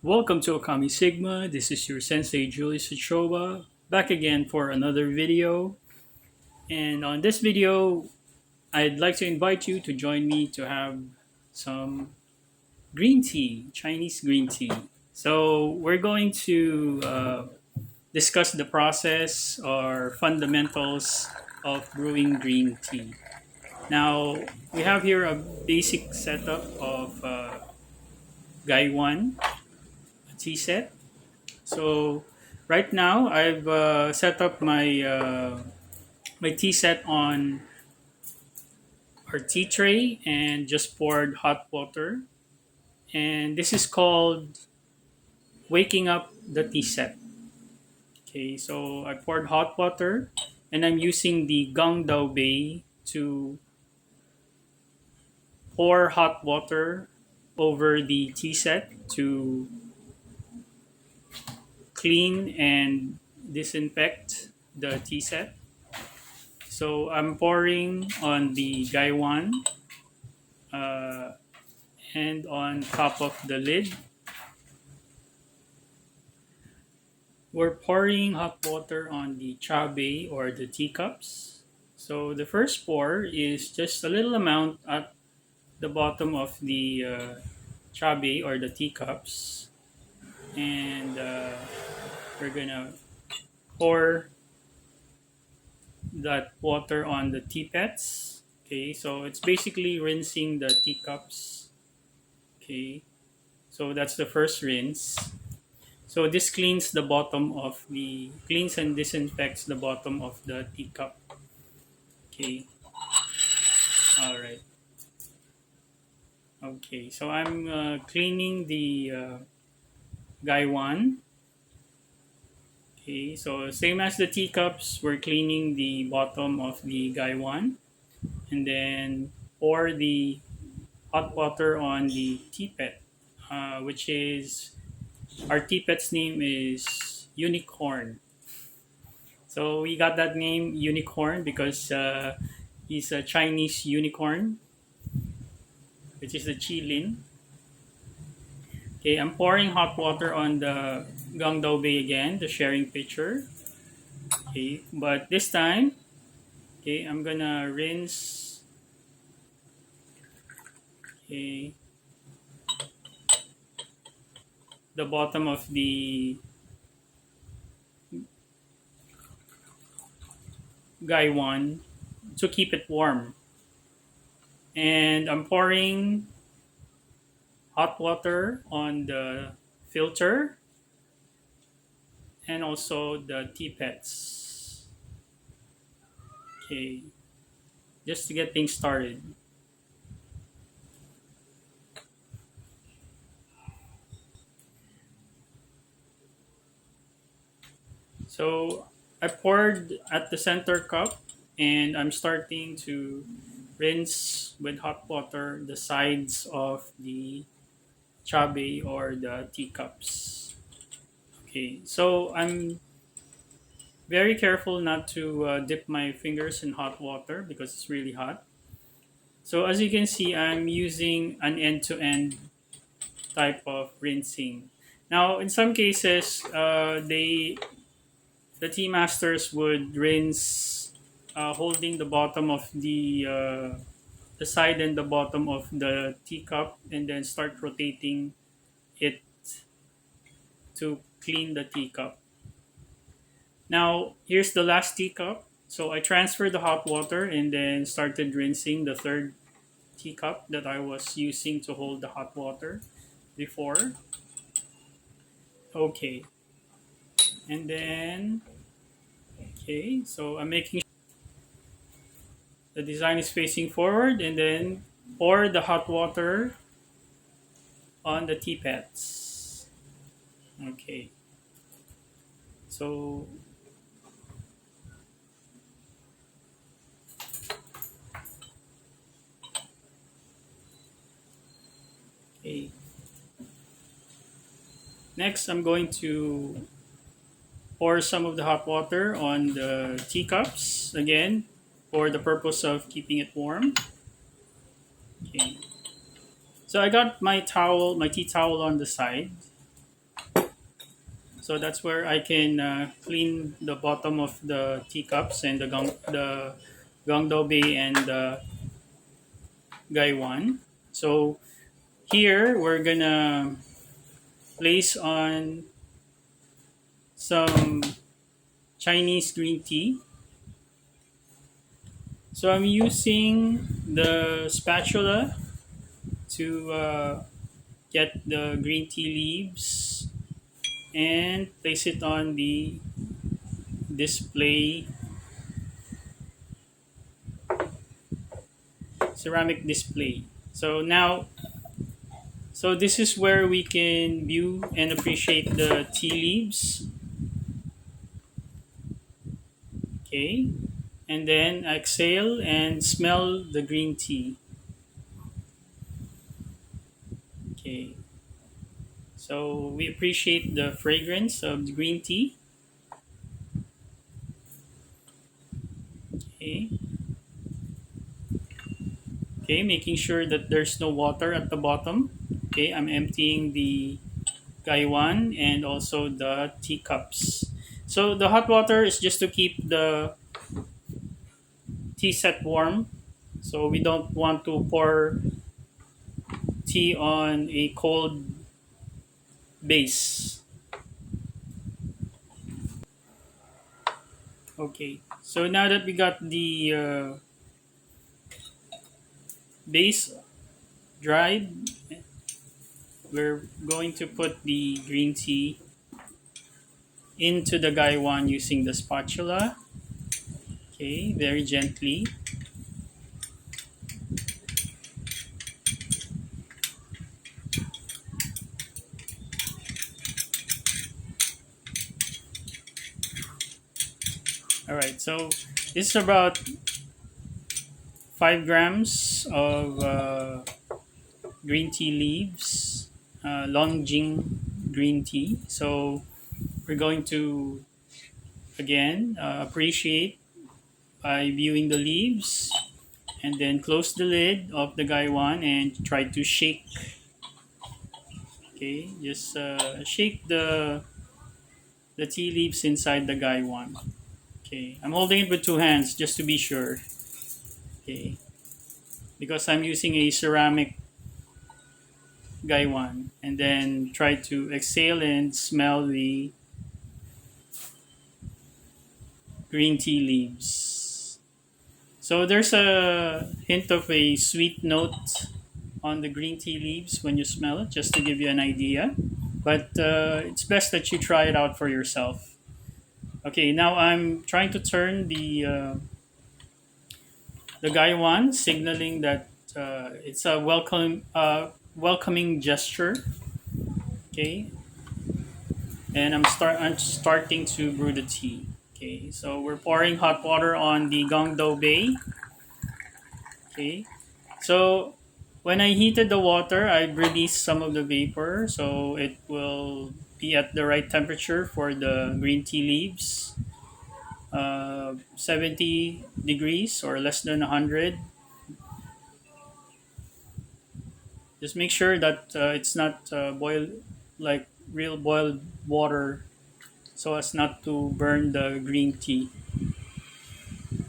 Welcome to Ôkami Sigma. This is your Sensei Julius Ochoa, back again for another video. And on this video, I'd like to invite you to join me to have some green tea, Chinese green tea. So we're going to discuss the process or fundamentals of brewing green tea. Now, we have here a basic setup of Gai 1, a tea set. So right now I've set up my tea set on our tea tray and just poured hot water. And this is called waking up the tea set. Okay, so I poured hot water and I'm using the Gong Dao Bei to pour hot water over the tea set to clean and disinfect the tea set. So I'm pouring on the Gai 1 uh, and on top of the lid. We're pouring hot water on the chabe or the teacups. So the first pour is just a little amount at the bottom of the chabe or the teacups. And we're gonna pour that water on the teapots. Okay, so it's basically rinsing the teacups. Okay, so that's the first rinse. So this cleans and disinfects the bottom of the teacup. Okay. All right. Okay. So I'm cleaning the Gai 1. Okay. So same as the teacups, we're cleaning the bottom of the Gai 1, and then pour the hot water on the teapot, which is our teapot's name is Unicorn. So we got that name Unicorn because he's a Chinese unicorn, which is the Qilin. Okay, I'm pouring hot water on the Gangdao Bay again, the sharing pitcher. Okay, but this time, okay, I'm gonna rinse. Okay, the bottom of the Gai 1 to keep it warm. And I'm pouring hot water on the filter and also the teapots. Okay, just to get things started. So I poured at the center cup and I'm starting to rinse with hot water the sides of the chabe or the teacups. Okay, so I'm very careful not to dip my fingers in hot water because it's really hot. So as you can see, I'm using an end-to-end type of rinsing. Now, in some cases, the tea masters would rinse holding the bottom of the side and the bottom of the teacup and then start rotating it to clean the teacup. Now here's the last teacup. So I transferred the hot water and then started rinsing the third teacup that I was using to hold the hot water before. Okay. And then okay, so I'm making the design is facing forward and then pour the hot water on the teapots. Okay. So okay. Next I'm going to pour some of the hot water on the teacups again for the purpose of keeping it warm. Okay. So I got my tea towel on the side. So that's where I can clean the bottom of the teacups and the gongdobe and the gaiwan. So here we're gonna place on some Chinese green tea. So I'm using the spatula to get the green tea leaves and place it on the display ceramic display. So now, so this is where we can view and appreciate the tea leaves. Okay, and then exhale and smell the green tea. Okay, so we appreciate the fragrance of the green tea. Okay, okay, making sure that there's no water at the bottom. Okay, I'm emptying the gaiwan and also the teacups. So the hot water is just to keep the tea set warm. So we don't want to pour tea on a cold base. Okay. So now that we got the base dried, we're going to put the green tea into the gaiwan using the spatula. Okay, very gently. All right. So this is about 5 grams of green tea leaves, Longjing green tea. So we're going to again appreciate by viewing the leaves and then close the lid of the gaiwan and try to shake. Okay, just shake the tea leaves inside the gaiwan. Okay, I'm holding it with 2 hands just to be sure. Okay, because I'm using a ceramic gaiwan, and then try to exhale and smell the green tea leaves. So there's a hint of a sweet note on the green tea leaves when you smell it, just to give you an idea. But it's best that you try it out for yourself. Okay, now I'm trying to turn the gaiwan, signaling that it's a welcoming gesture. Okay, and I'm starting to brew the tea. Okay, so we're pouring hot water on the gongdo bay. Okay, so when I heated the water, I released some of the vapor, so it will be at the right temperature for the green tea leaves. 70 degrees or less than 100. Just make sure that it's not boiled like real boiled water, so as not to burn the green tea.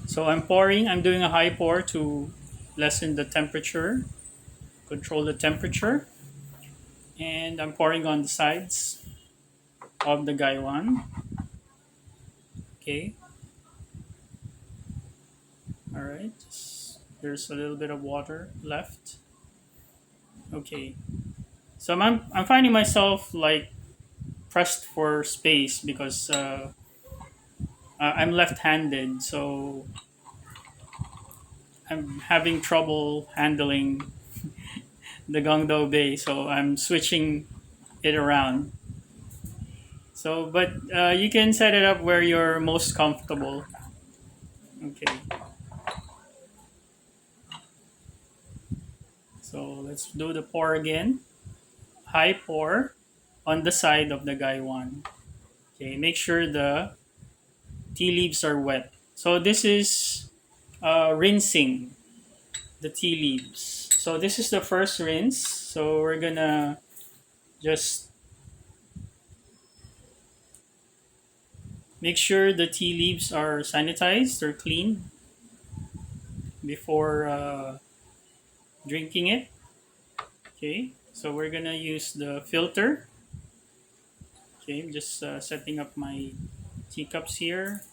So I'm doing a high pour to lessen the temperature, control the temperature, and I'm pouring on the sides of the gaiwan. Okay, all right. There's a little bit of water left. Okay, so I'm finding myself like pressed for space because I'm left-handed, so I'm having trouble handling the gongdo bay. So I'm switching it around. So, but you can set it up where you're most comfortable. Okay, so let's do the pour again. High pour on the side of the gaiwan. Okay, make sure the tea leaves are wet. So this is rinsing the tea leaves. So this is the first rinse. So we're gonna just Make sure the tea leaves are sanitized or cleaned before drinking it. Okay, so we're gonna use the filter. Okay, I'm just setting up my teacups here.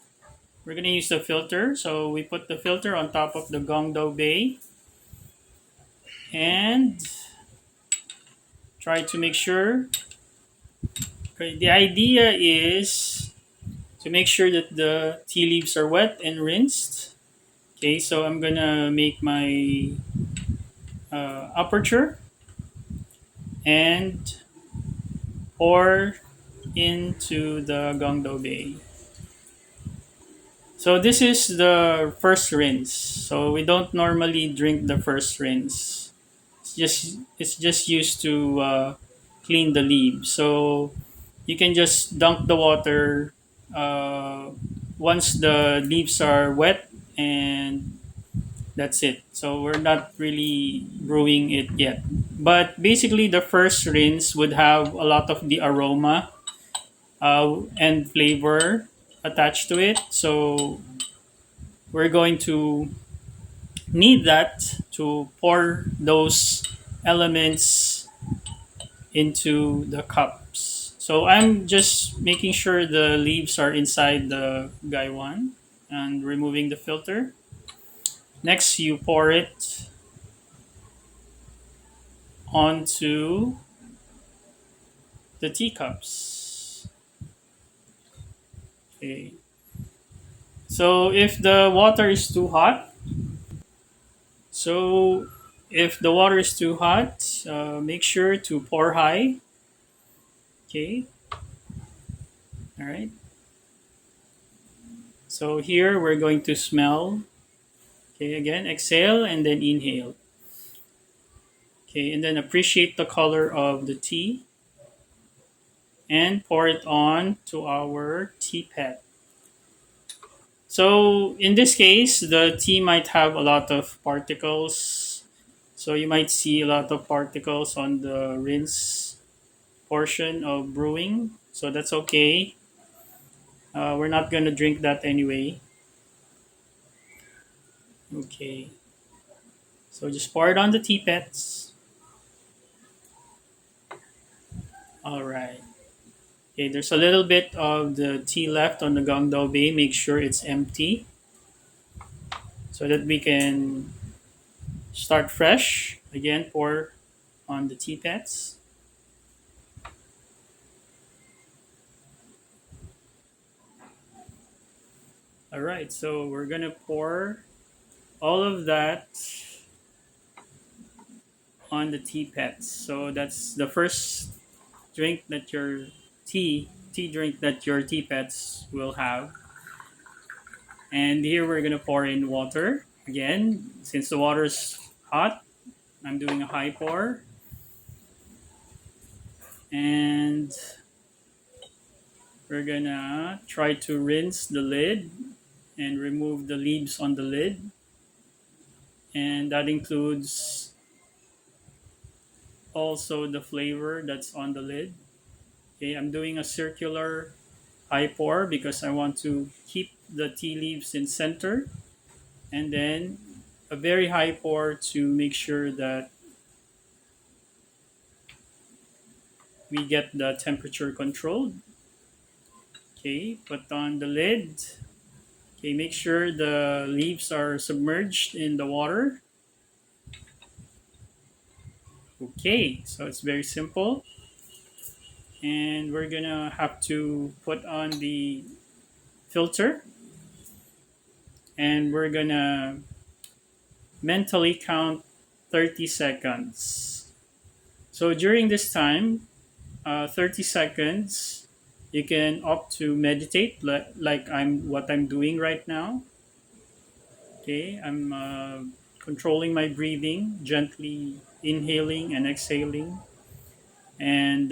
We're gonna use the filter. So we put the filter on top of the gongdo bay and try to make sure. Okay, the idea is to make sure that the tea leaves are wet and rinsed. Okay, so I'm gonna make my aperture and pour into the gongdo bay. So this is the first rinse. So we don't normally drink the first rinse. It's just used to clean the leaves. So you can just dunk the water once the leaves are wet, and that's it. So we're not really brewing it yet. But basically, the first rinse would have a lot of the aroma and flavor attached to it. So we're going to need that to pour those elements into the cups. So I'm just making sure the leaves are inside the gaiwan and removing the filter. Next, you pour it onto the teacups. Okay. So if the water is too hot, so if the water is too hot, make sure to pour high. Okay. All right. So here we're going to smell. Okay. Again, exhale and then inhale. Okay. And then appreciate the color of the tea and pour it on to our teapot. So in this case, the tea might have a lot of particles. So you might see a lot of particles on the rinse portion of brewing. So that's okay. We're not going to drink that anyway. Okay. So just pour it on the teapots. All right. Okay, there's a little bit of the tea left on the gongdao bay. Make sure it's empty so that we can start fresh. Again, pour on the teapots. All right, so we're gonna pour all of that on the teapots. So that's the first drink that your tea drink that your teapots will have. And here we're gonna pour in water again. Since the water is hot, I'm doing a high pour, and we're gonna try to rinse the lid and remove the leaves on the lid, and that includes also the flavor that's on the lid. Okay, I'm doing a circular high pour because I want to keep the tea leaves in center, and then a very high pour to make sure that we get the temperature controlled. Okay, put on the lid. Okay, make sure the leaves are submerged in the water. Okay, so it's very simple. And we're gonna have to put on the filter, and we're gonna mentally count 30 seconds. So during this time, 30 seconds, you can opt to meditate like I'm doing right now. Okay, I'm controlling my breathing, gently inhaling and exhaling, and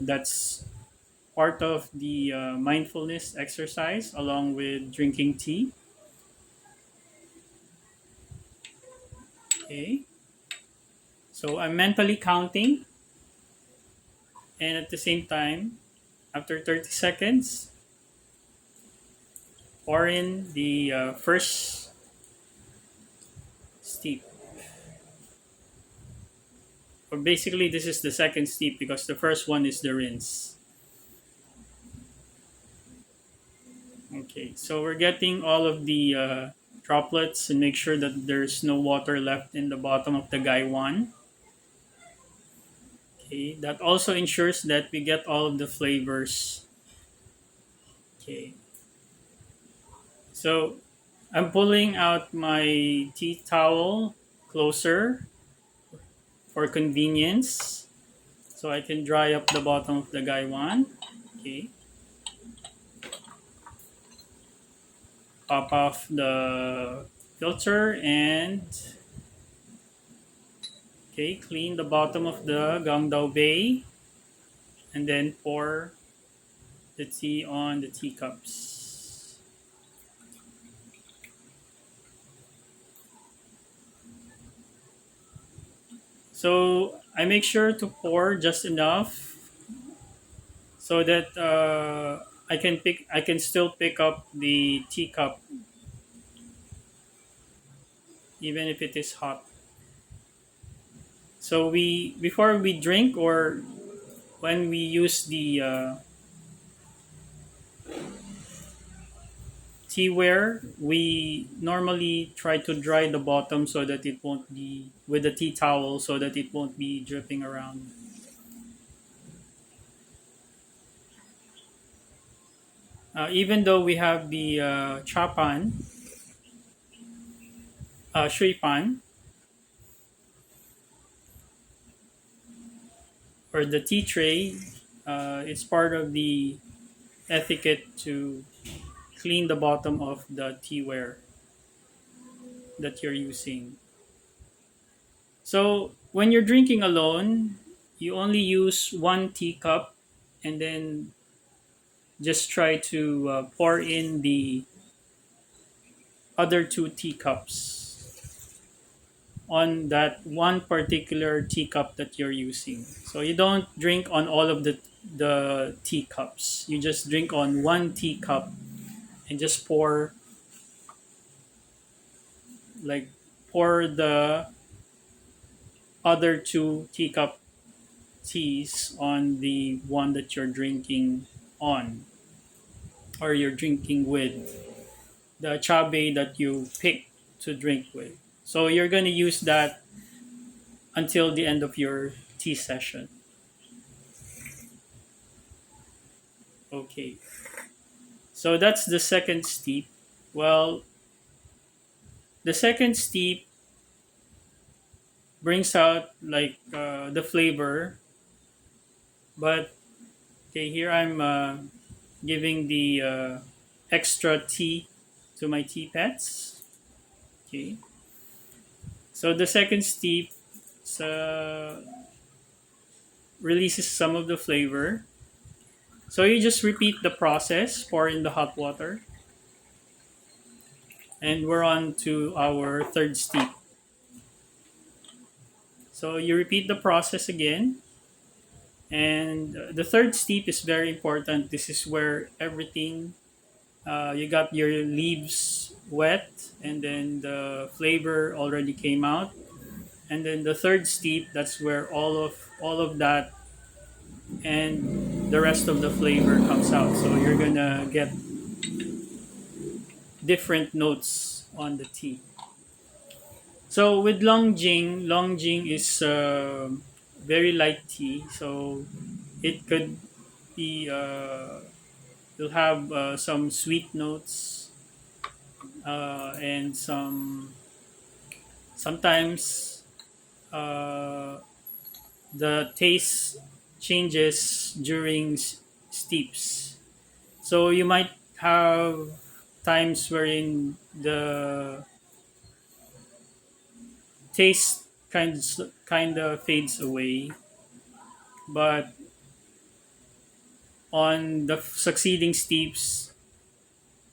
that's part of the mindfulness exercise along with drinking tea. Okay, so I'm mentally counting, and at the same time, after 30 seconds, pour in the first steep. Or basically, this is the second steep because the first one is the rinse. Okay, so we're getting all of the droplets and make sure that there's no water left in the bottom of the guy one. Okay, that also ensures that we get all of the flavors. Okay, so I'm pulling out my tea towel closer for convenience so I can dry up the bottom of the guy one. Okay, pop off the filter and okay, clean the bottom of the Gangdao Bay and then pour the tea on the teacups. So I make sure to pour just enough so that I can still pick up the teacup even if it is hot. So we before we drink or when we use the teaware, we normally try to dry the bottom so that it won't be with the tea towel so that it won't be dripping around. Even though we have the chapan, shui pan, or the tea tray, it's part of the etiquette to clean the bottom of the teaware that you're using. So when you're drinking alone, you only use one teacup and then just try to pour in the other two teacups on that one particular teacup that you're using. So you don't drink on all of the teacups. You just drink on one teacup and just like pour the other two teacup teas on the one that you're drinking on or you're drinking with the chabe that you pick to drink with. So you're going to use that until the end of your tea session. Okay. So that's the second steep. Well, the second steep brings out like the flavor, but okay, here I'm giving the extra tea to my tea pets. Okay. So the second steep uh, releases some of the flavor. So you just repeat the process, pour in the hot water, and we're on to our third steep. So you repeat the process again, and the third steep is very important. This is where everything you got your leaves wet, and then the flavor already came out, and then the third steep that's where all of that and the rest of the flavor comes out. So you're gonna get different notes on the tea. So with Longjing is very light tea. So it could be you'll have some sweet notes and sometimes uh, the taste changes during steeps. So you might have times wherein the taste kind of fades away, but on the succeeding steeps,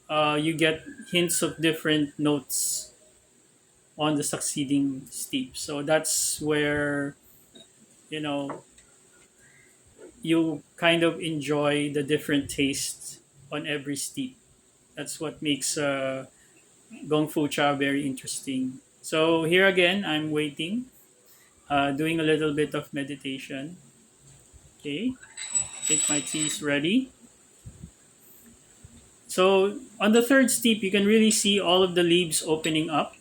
you get hints of different notes on the succeeding steep. So that's where you know you kind of enjoy the different tastes on every steep. That's what makes Gong Fu Cha very interesting. So here again, I'm waiting, doing a little bit of meditation. Okay, I think my tea is ready. So on the third steep, you can really see all of the leaves opening up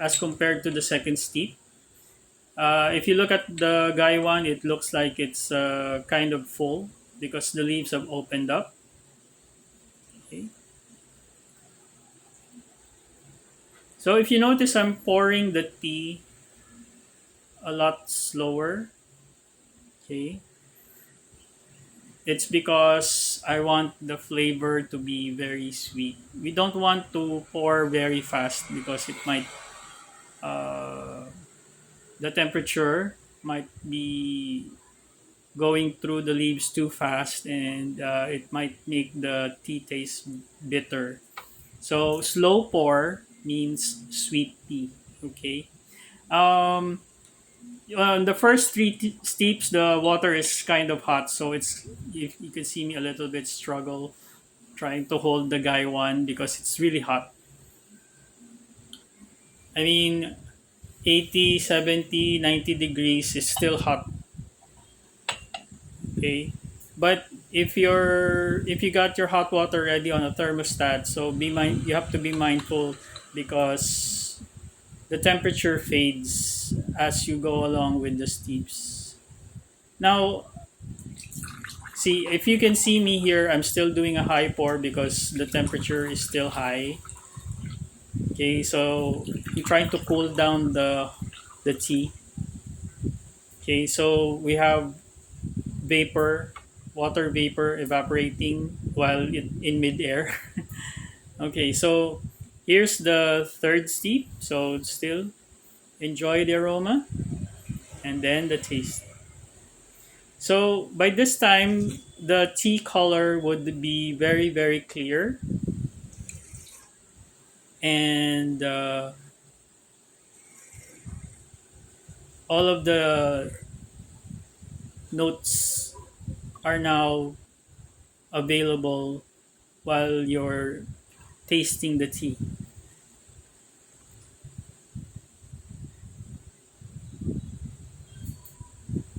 as compared to the second steep. If you look at the guy one, it looks like it's kind of full because the leaves have opened up. Okay. So if you notice, I'm pouring the tea a lot slower. Okay. It's because I want the flavor to be very sweet. We don't want to pour very fast because it might the temperature might be going through the leaves too fast, and it might make the tea taste bitter. So slow pour means sweet tea. Okay. Um, on the first three steeps, the water is kind of hot, so it's you can see me a little bit struggle trying to hold the guy one because it's really hot. I mean, 80, 70, 90 degrees is still hot. Okay, but if you got your hot water ready on a thermostat, so you have to be mindful because the temperature fades as you go along with the steeps. Now, see, if you can see me here, I'm still doing a high pour because the temperature is still high. Okay, so you're trying to cool down the tea. Okay, so we have vapor, water vapor evaporating while in midair. Okay, so here's the third steep. So still enjoy the aroma and then the taste. So by this time, the tea color would be very, very clear, and all of the notes are now available while you're tasting the tea.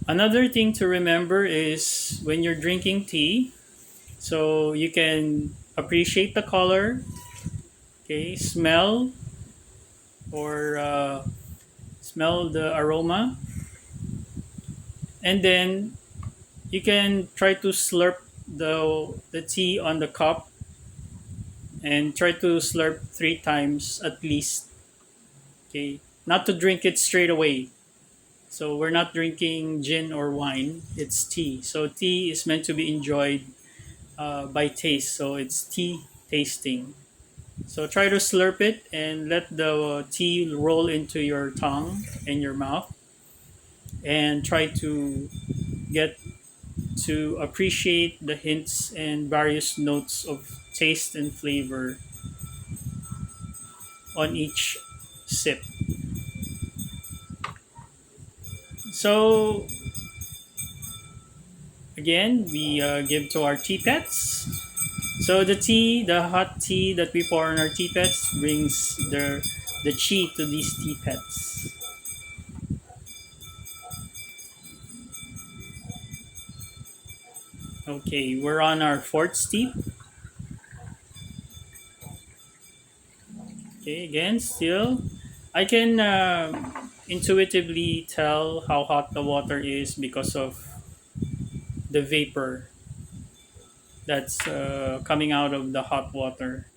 Another thing to remember is when you're drinking tea, so you can appreciate the color, okay, or smell the aroma, and then you can try to slurp the tea on the cup and try to slurp 3 times at least. Okay, not to drink it straight away. So we're not drinking gin or wine. It's tea. So tea is meant to be enjoyed by taste. So it's tea tasting. So try to slurp it and let the tea roll into your tongue and your mouth, and try to get to appreciate the hints and various notes of taste and flavor on each sip. So again, we give to our tea pets. So the hot tea that we pour on our tea pets brings the chi to these tea pets. Okay, we're on our fourth steep. Okay, again, still, I can intuitively tell how hot the water is because of the vapor that's coming out of the hot water.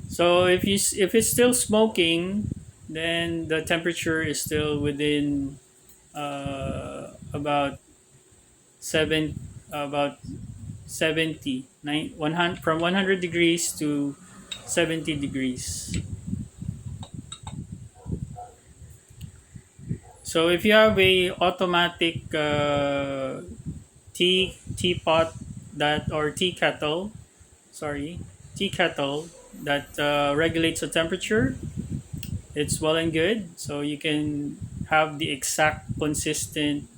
So if it's still smoking, then the temperature is still within about seven about 70 nine, 100 from 100 degrees to 70 degrees. So if you have a automatic teapot that or sorry, tea kettle that regulates the temperature, it's well and good. So you can have the exact consistent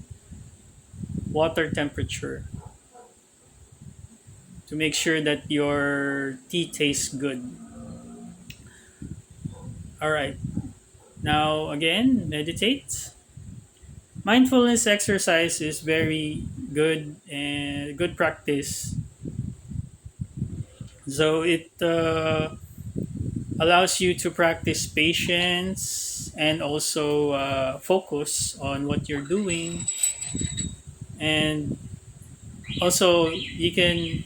water temperature. to make sure that your tea tastes good. All right. Now, again, meditate. Mindfulness exercise is very good and good practice. So it allows you to practice patience and also focus on what you're doing, and also you can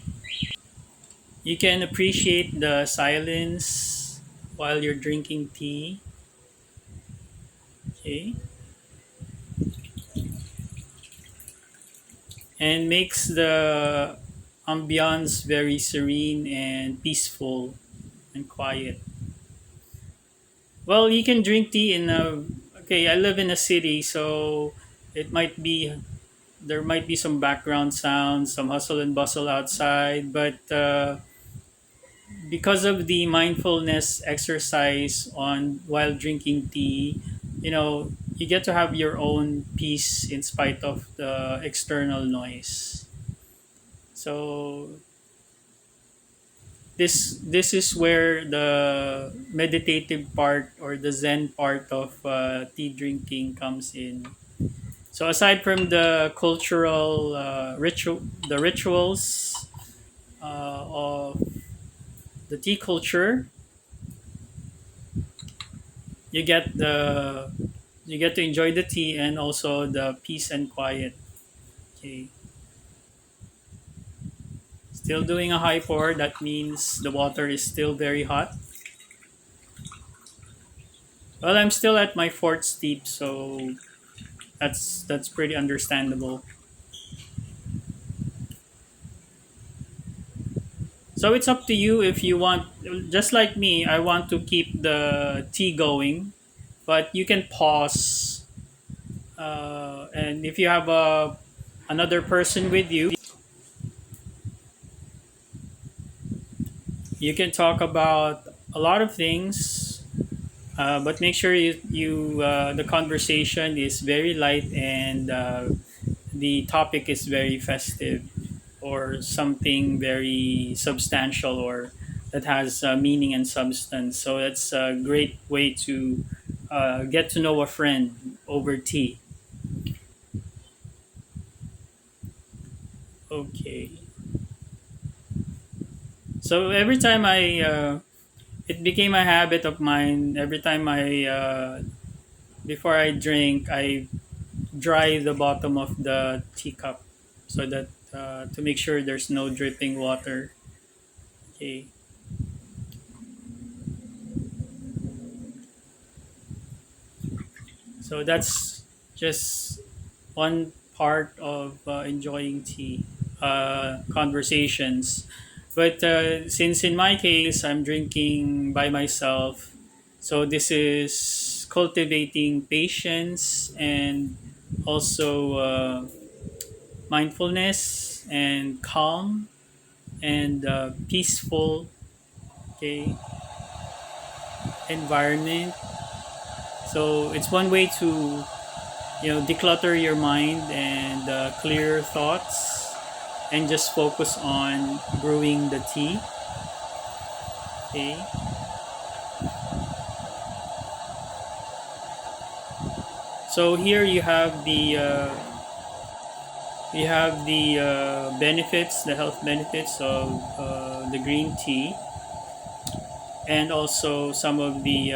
appreciate the silence while you're drinking tea. Okay, and makes the ambiance very serene and peaceful and quiet. Well, you can drink tea in a. Okay, I live in a city, so it might be there might be some background sounds, some hustle and bustle outside, but because of the mindfulness exercise on while drinking tea, you get to have your own peace in spite of the external noise. So this is where the meditative part or the zen part of tea drinking comes in. So aside from the cultural the rituals of the tea culture, you get the you get to enjoy the tea and also the peace and quiet. Okay, still doing a high pour. That means the water is still very hot. Well, I'm still at my fourth steep, so that's pretty understandable. So it's up to you if you want. Just like me, I want to keep the tea going, but you can pause. And if you have another person with you, you can talk about a lot of things, but make sure the conversation is very light and the topic is very festive or something very substantial or that has meaning and substance. So that's a great way to get to know a friend over tea. Okay. So every time it became a habit of mine. Every time before I drink, I dry the bottom of the teacup so that to make sure there's no dripping water. Okay. So that's just one part of enjoying tea conversations. But since in my case I'm drinking by myself, so this is cultivating patience and also mindfulness and calm and peaceful, okay, environment. So it's one way to declutter your mind and clear your thoughts and just focus on brewing the tea. Okay. So here you have the benefits, the health benefits of the green tea, and also some of the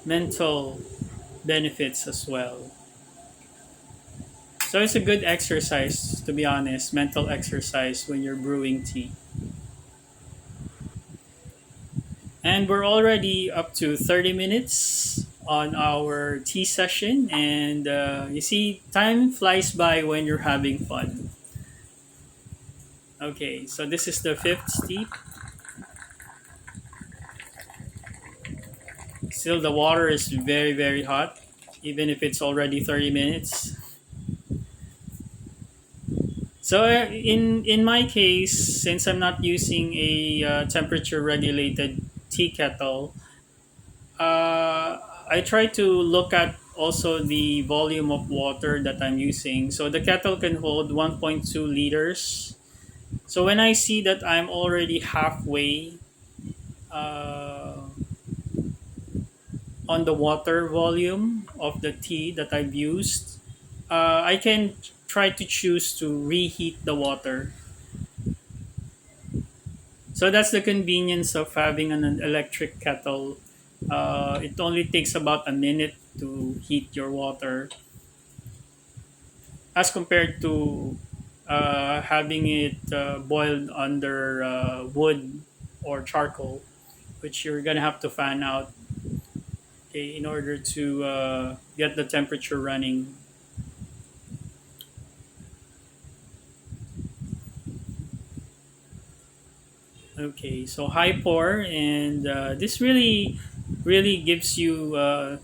mental benefits as well. So it's a good exercise, to be honest, mental exercise when you're brewing tea. And we're already up to 30 minutes on our tea session. And you see, time flies by when you're having fun. Okay, so this is the fifth steep. Still, the water is very, very hot, even if it's already 30 minutes. So in my case, since I'm not using a temperature regulated tea kettle, I try to look at also the volume of water that I'm using. So the kettle can hold 1.2 liters. So when I see that I'm already halfway uh, on the water volume of the tea that I've used, I can try to choose to reheat the water. So that's the convenience of having an electric kettle. It only takes about a minute to heat your water as compared to having it boiled under wood or charcoal, which you're gonna have to fan out, okay, in order to get the temperature running. Okay, so high pour, and this really gives you a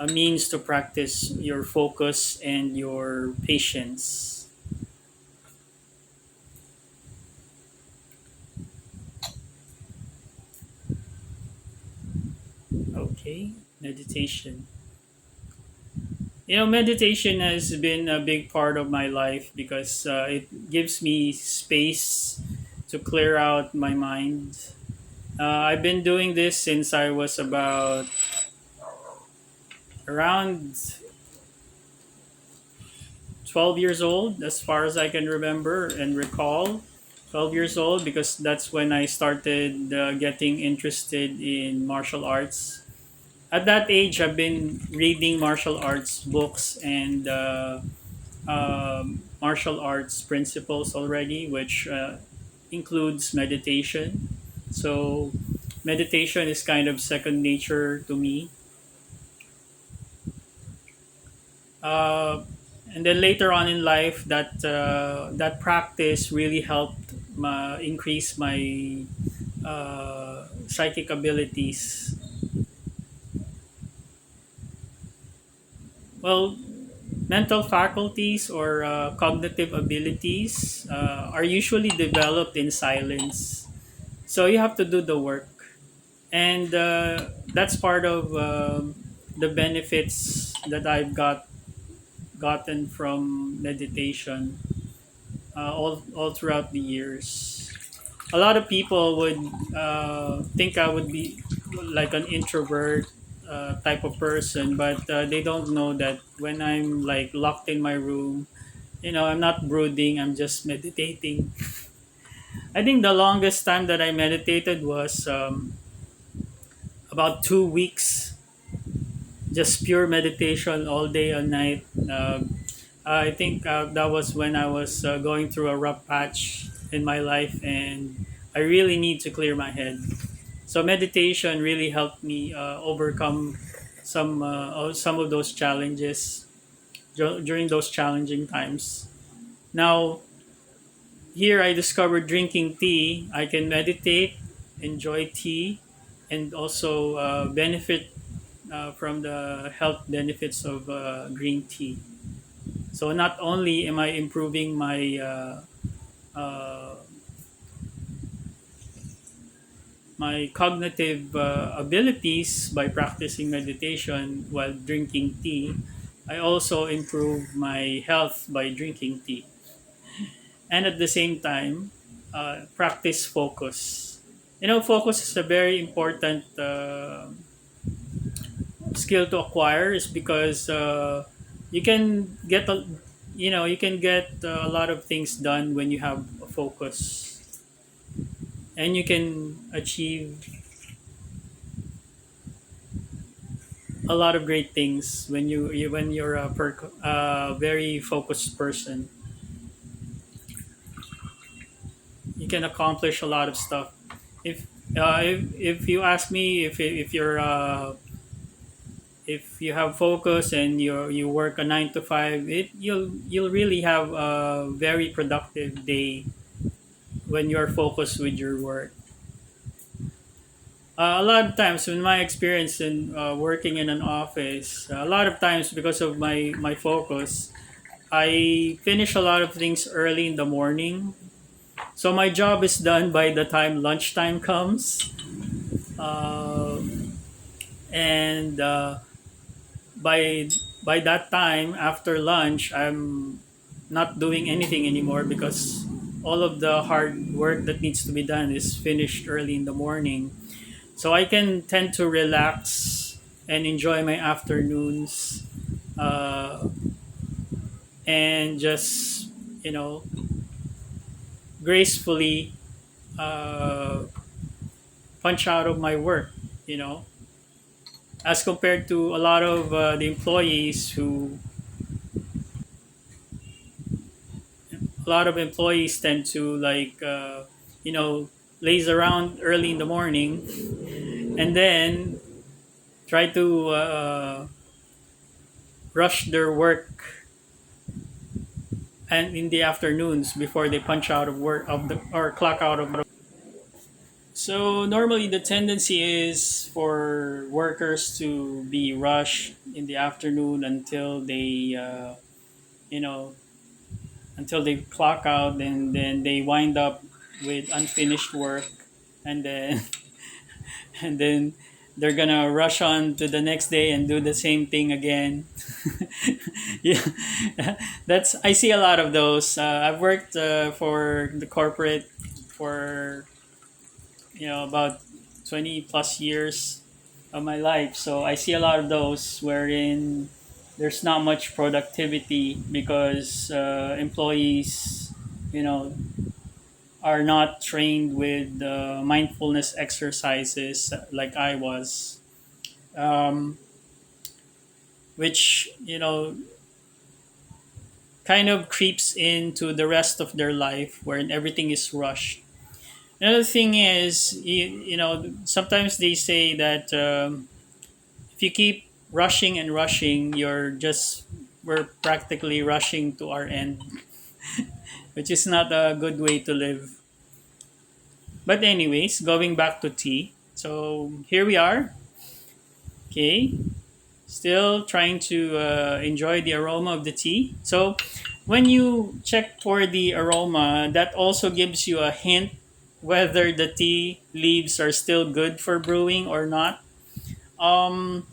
means to practice your focus and your patience. Okay, meditation. Meditation has been a big part of my life because it gives me space to clear out my mind. I've been doing this since I was about around 12 years old, as far as I can remember and recall. 12 years old, because that's when I started getting interested in martial arts. At that age, I've been reading martial arts books and martial arts principles already, which includes meditation. So, meditation is kind of second nature to me. Uh, and then later on in life, that practice really helped increase my psychic abilities. Well, mental faculties or cognitive abilities are usually developed in silence. So you have to do the work. And that's part of the benefits that I've gotten from meditation all throughout the years. A lot of people would think I would be like an introvert type of person, but they don't know that when I'm like locked in my room, I'm not brooding, I'm just meditating. I think the longest time that I meditated was about 2 weeks, just pure meditation all day and night. I think that was when I was going through a rough patch in my life, and I really need to clear my head. So meditation really helped me overcome some of those challenges during those challenging times. Now, here I discovered drinking tea. I can meditate, enjoy tea, and also benefit from the health benefits of green tea. So not only am I improving uh, my cognitive abilities by practicing meditation while drinking tea, I also improve my health by drinking tea. And at the same time, practice focus. Focus is a very important skill to acquire, is because you can get you can get a lot of things done when you have a focus, and you can achieve a lot of great things when when you're a very focused person. You can accomplish a lot of stuff. If you ask me, if you have focus and you work a 9 to 5, you'll really have a very productive day when you're focused with your work. A lot of times, in my experience in working in an office, a lot of times because of my focus, I finish a lot of things early in the morning. So my job is done by the time lunchtime comes, and by that time after lunch, I'm not doing anything anymore because all of the hard work that needs to be done is finished early in the morning. So I can tend to relax and enjoy my afternoons, uh, and just, you know, gracefully uh, punch out of my work, you know, as compared to a lot of the employees who, a lot of employees tend to like, you know, laze around early in the morning and then try to rush their work and in the afternoons before they punch out of work of the or clock out of. So normally the tendency is for workers to be rushed in the afternoon until they, you know, until they clock out, and then they wind up with unfinished work, and then and then they're gonna rush on to the next day and do the same thing again. Yeah, that's, I see a lot of those. I've worked for the corporate for, you know, about 20 plus years of my life. So I see a lot of those wherein there's not much productivity because employees, you know, are not trained with mindfulness exercises like I was, um, which, you know, kind of creeps into the rest of their life wherein everything is rushed. Another thing is, you know, sometimes they say that if you keep rushing and rushing, we're practically rushing to our end, which is not a good way to live. But anyways, going back to tea. So here we are. Okay, still trying to enjoy the aroma of the tea. So when you check for the aroma, that also gives you a hint whether the tea leaves are still good for brewing or not. Um,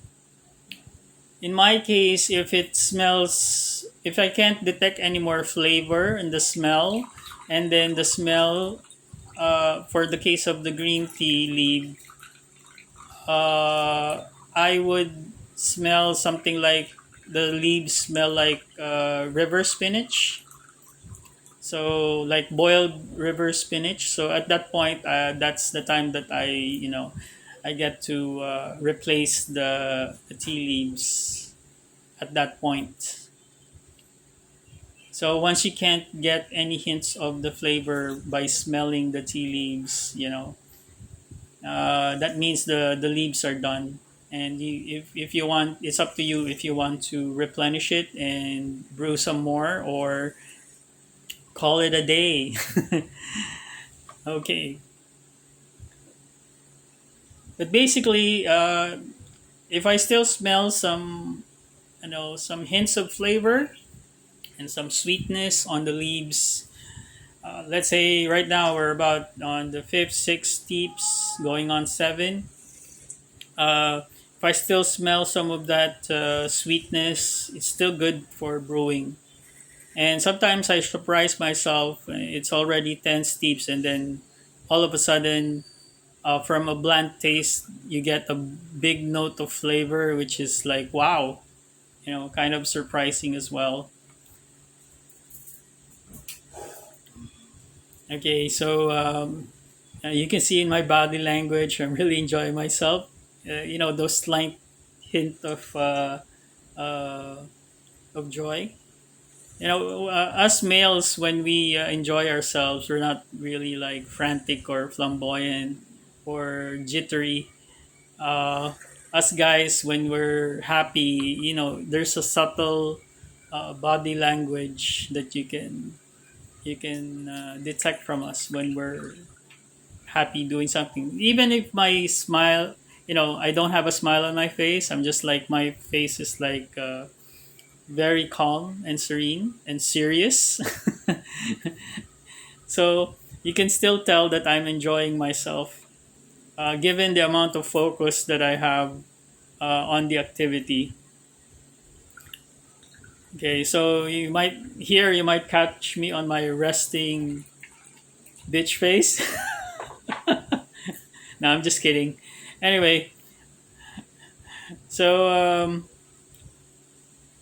in my case, if I can't detect any more flavor in the smell, and then the smell, for the case of the green tea leaf, uh, I would smell something like the leaves smell like river spinach. So like boiled river spinach. So at that point, that's the time that I get to replace the tea leaves at that point. So once you can't get any hints of the flavor by smelling the tea leaves, that means the leaves are done. And if you want, it's up to you if you want to replenish it and brew some more or call it a day. Okay, but basically, if I still smell some, some hints of flavor and some sweetness on the leaves. Let's say right now we're about on the fifth, sixth steeps, going on seven. If I still smell some of that sweetness, it's still good for brewing. And sometimes I surprise myself. It's already 10 steeps, and then all of a sudden, from a bland taste, you get a big note of flavor, which is like, wow, kind of surprising as well. Okay, so you can see in my body language, I'm really enjoying myself. Those slight hint uh, of joy. Us males, when we enjoy ourselves, we're not really like frantic or flamboyant or jittery. Uh, us guys, when we're happy, there's a subtle body language that you can detect from us when we're happy doing something. Even if my smile, I don't have a smile on my face. I'm just like, my face is like very calm and serene and serious. So you can still tell that I'm enjoying myself, given the amount of focus that I have on the activity. Okay, so you might catch me on my resting bitch face. No, I'm just kidding. Anyway, so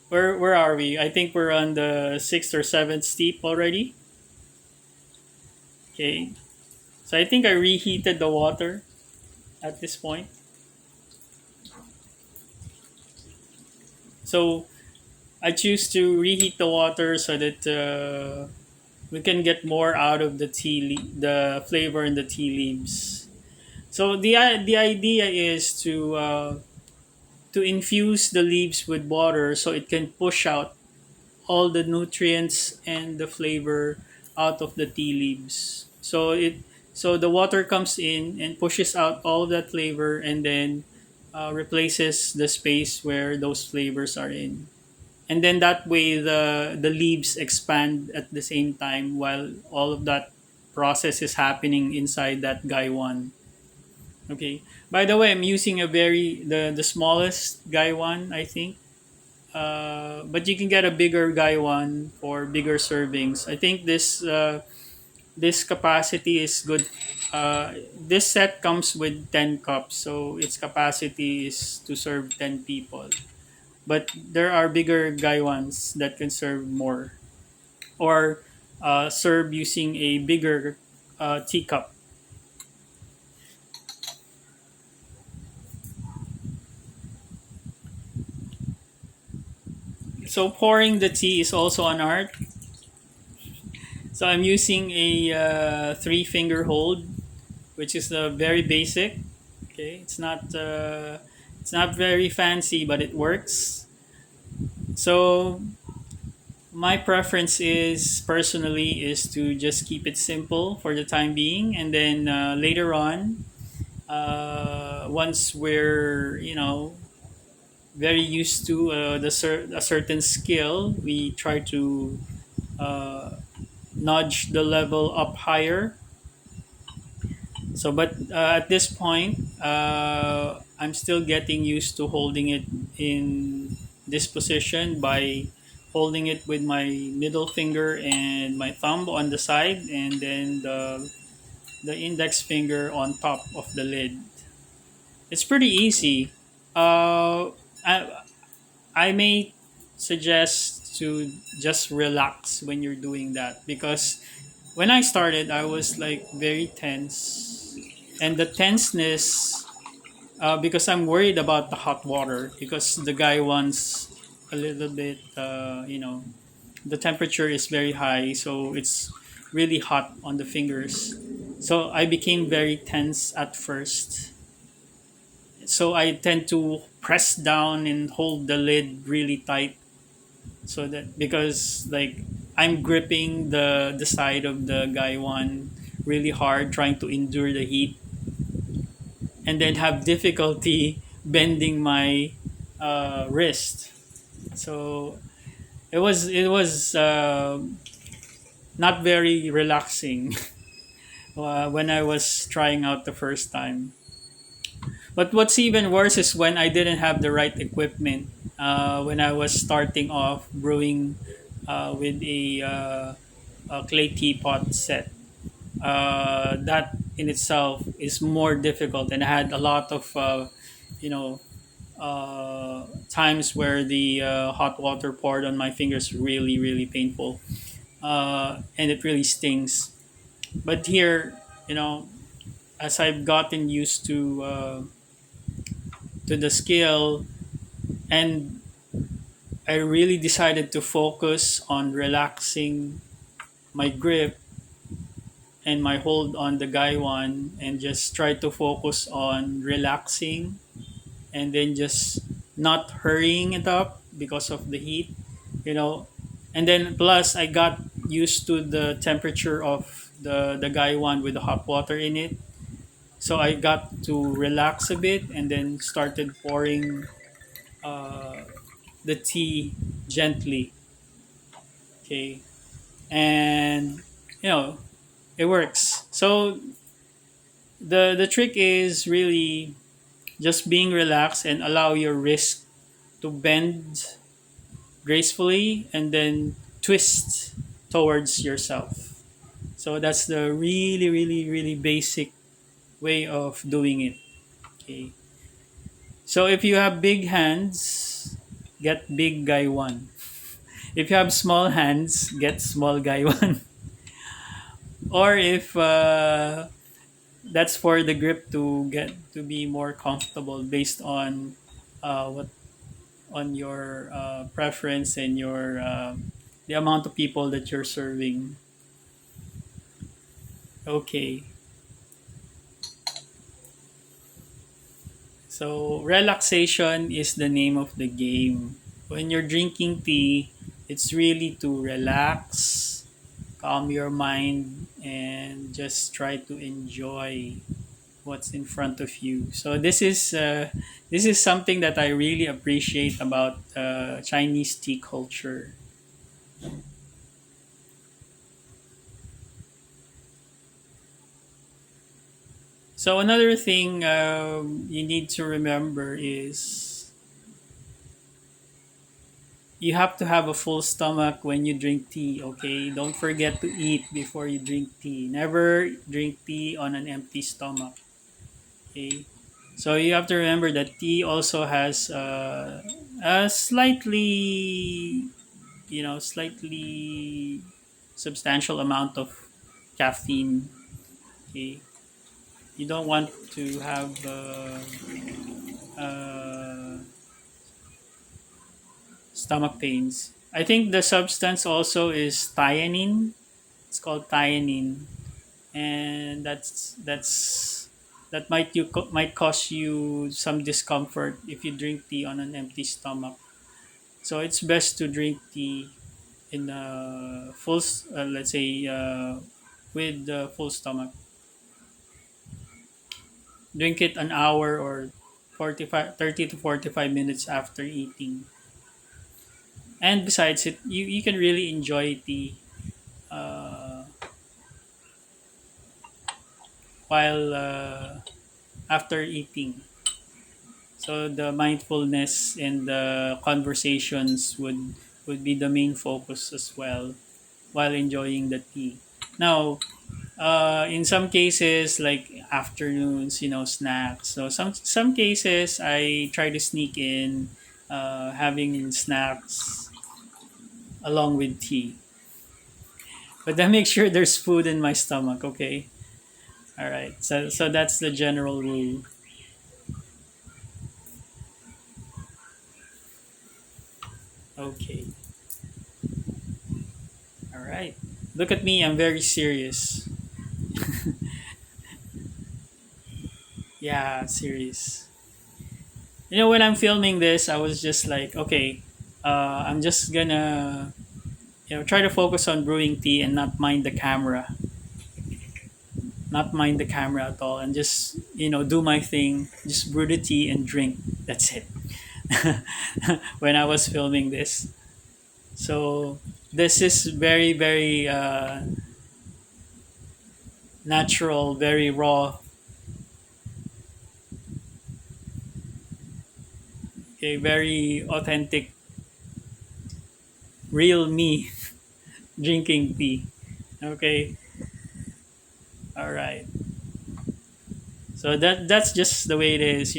where are we? I think we're on the sixth or seventh steep already. Okay, so I think I reheated the water at this point. So I choose to reheat the water so that we can get more out of the flavor in the tea leaves. So the idea is to infuse the leaves with water so it can push out all the nutrients and the flavor out of the tea leaves. So the water comes in and pushes out all that flavor and then replaces the space where those flavors are in. And then that way the leaves expand at the same time while all of that process is happening inside that guy one. Okay. By the way, I'm using the smallest guy one, I think. But you can get a bigger guy one for bigger servings. I think this capacity is good. This set comes with 10 cups, so its capacity is to serve 10 people. But there are bigger guy ones that can serve more, or serve using a bigger teacup. So pouring the tea is also an art. So I'm using a three finger hold, which is very basic. Okay, it's not very fancy, but it works. So my preference is personally is to just keep it simple for the time being, and then later on, once we're very used to a certain skill, we try to uh, nudge the level up higher. So, but at this point, I'm still getting used to holding it in this position by holding it with my middle finger and my thumb on the side, and then the index finger on top of the lid. It's pretty easy. I may suggest to just relax when you're doing that, because when I started, I was like very tense, and the tenseness, because I'm worried about the hot water, because the guy wants a little bit, the temperature is very high, so it's really hot on the fingers. So I became very tense at first. So I tend to press down and hold the lid really tight, so that because like I'm gripping the side of the guy one really hard, trying to endure the heat, and then have difficulty bending my wrist. So it was not very relaxing when I was trying out the first time. But what's even worse is when I didn't have the right equipment. When I was starting off brewing with a clay teapot set, that in itself is more difficult, and I had a lot of you know times where the hot water poured on my fingers really really painful, and it really stings. But here, as I've gotten used to the skill, and I really decided to focus on relaxing my grip and my hold on the guy one, and just try to focus on relaxing, and then just not hurrying it up because of the heat, you know. And then plus I got used to the temperature of the guy one with the hot water in it. So I got to relax a bit and then started pouring uh, the tea gently. Okay. And you know, it works. So the trick is really just being relaxed and allow your wrist to bend gracefully and then twist towards yourself. So that's the really, really, really basic way of doing it. Okay. So if you have big hands, get big guy one. If you have small hands, get small guy one. Or if that's for the grip to get to be more comfortable based on what on your preference and your the amount of people that you're serving. Okay, so relaxation is the name of the game. When you're drinking tea, it's really to relax, calm your mind, and just try to enjoy what's in front of you. So this is something that I really appreciate about Chinese tea culture. So another thing you need to remember is you have to have a full stomach when you drink tea. Okay, don't forget to eat before you drink tea. Never drink tea on an empty stomach. Okay, so you have to remember that tea also has a slightly slightly substantial amount of caffeine. Okay, you don't want to have uh, stomach pains. I think the substance also is theanine. It's called theanine, and that might cause you some discomfort if you drink tea on an empty stomach. So it's best to drink tea in a let's say with full stomach. Drink it an hour or 30 to 45 minutes after eating. And besides it, you can really enjoy tea uh, while after eating. So the mindfulness and the conversations would be the main focus as well while enjoying the tea. Now, in some cases, like afternoons, snacks. So some cases, I try to sneak in having snacks along with tea. But then make sure there's food in my stomach. Okay. All right. So that's the general rule. Okay. All right. Look at me. I'm very serious. Yeah, serious. When I'm filming this, I was just like, okay, I'm just gonna try to focus on brewing tea and not mind the camera at all, and just do my thing, just brew the tea and drink. That's it. When I was filming this, so this is very very natural, very raw, okay, very authentic, real me drinking tea. Okay, all right. So that's just the way it is.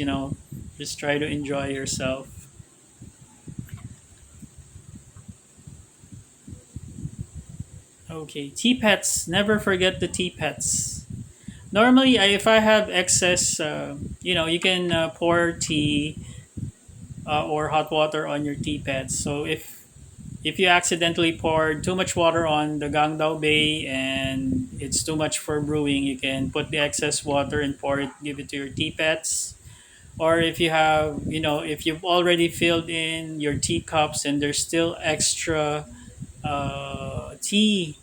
Just try to enjoy yourself. Okay, tea pets. Never forget the tea pets. Normally, if I have excess, you can pour tea or hot water on your tea pets. So if you accidentally poured too much water on the Gangdao Bay and it's too much for brewing, you can put the excess water and give it to your tea pets. Or if you have, if you've already filled in your teacups and there's still extra tea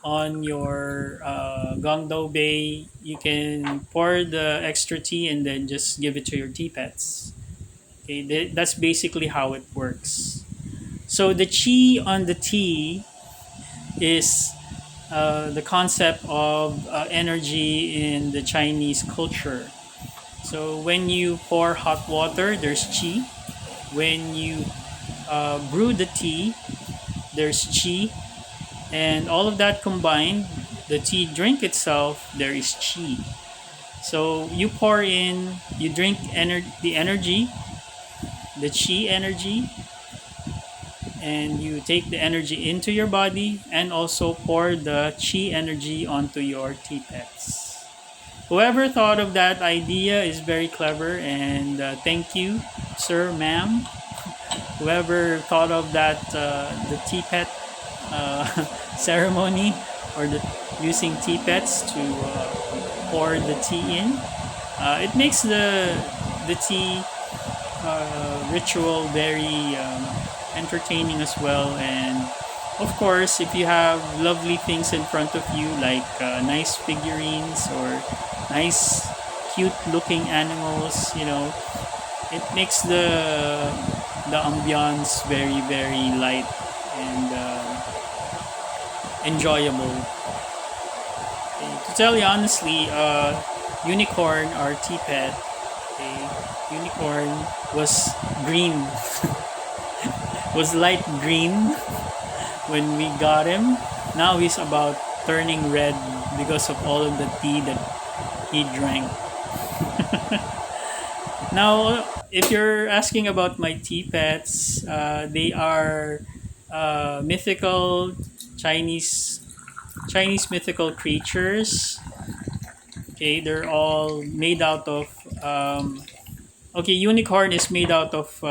on your Gangdao Bay, you can pour the extra tea and then just give it to your tea pets. Okay, that's basically how it works. So the chi on the tea is the concept of energy in the Chinese culture. So when you pour hot water, there's chi. When you brew the tea, there's chi, and all of that combined, the tea drink itself, there is chi. So you pour in, you drink the energy, the chi energy, and you take the energy into your body and also pour the chi energy onto your teapets. Whoever thought of that idea is very clever, and thank you, sir, ma'am. Whoever thought of that, the teapet uh, ceremony, or the using teapets to pour the tea in. It makes the tea ritual very entertaining as well. And of course, if you have lovely things in front of you, like nice figurines or nice, cute looking animals, it makes the ambiance very, very light and enjoyable. To tell you honestly, unicorn or teapet, okay, unicorn was green, was light green when we got him. Now he's about turning red because of all of the tea that he drank. Now, if you're asking about my tea pets, they are mythical Chinese Chinese mythical creatures. Okay, they're all made out of. Okay, unicorn is made out of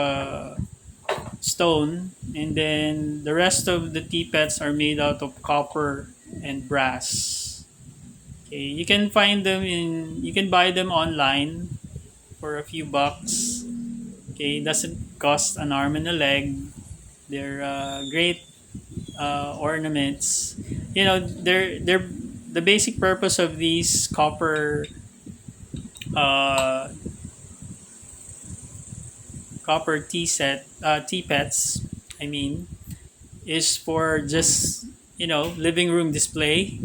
stone, and then the rest of the tea pets are made out of copper and brass. Okay, you can find them in. You can buy them online for a few bucks. Okay, it doesn't cost an arm and a leg. They're great ornaments. They're the basic purpose of these uh, copper tea pets. I mean, is for just living room display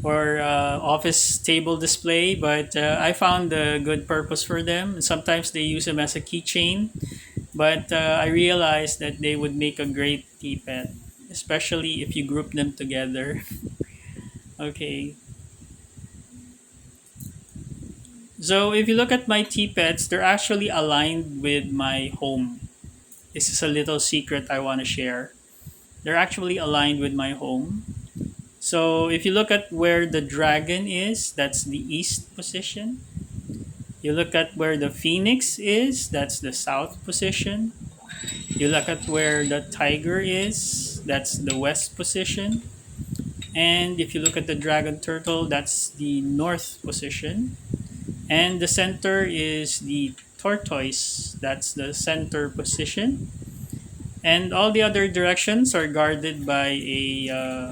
or office table display. But I found a good purpose for them. Sometimes they use them as a keychain. But I realized that they would make a great tea pet, especially if you group them together. Okay. So if you look at my tea pets, they're actually aligned with my home. This is a little secret I want to share. They're actually aligned with my home. So if you look at where the dragon is, that's the east position. You look at where the phoenix is, that's the south position. You look at where the tiger is, that's the west position. And if you look at the dragon turtle, that's the north position. And the center is the tortoise, that's the center position. And all the other directions are guarded by a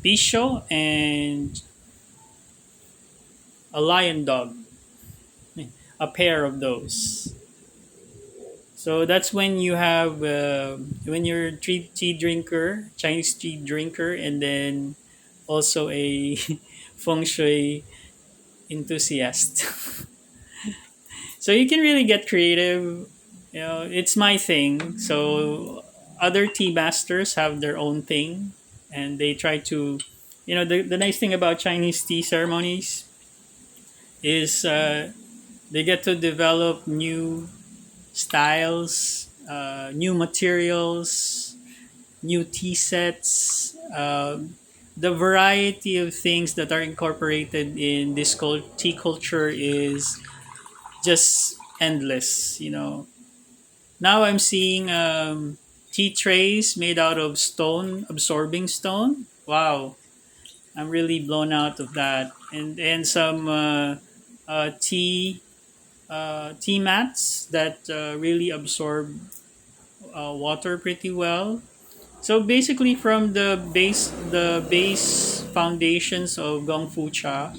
bisho and a lion dog, a pair of those. So that's when you have when you're a tea drinker, Chinese tea drinker, and then also a feng shui enthusiast. So you can really get creative. It's my thing. So other tea masters have their own thing, and they try to, the nice thing about Chinese tea ceremonies is they get to develop new styles, new materials, new tea sets. The variety of things that are incorporated in this tea culture is just endless. Now I'm seeing tea trays made out of stone, absorbing stone. Wow, I'm really blown out of that. And some tea tea mats that really absorb water pretty well. So basically, from the base foundations of Gong Fu Cha,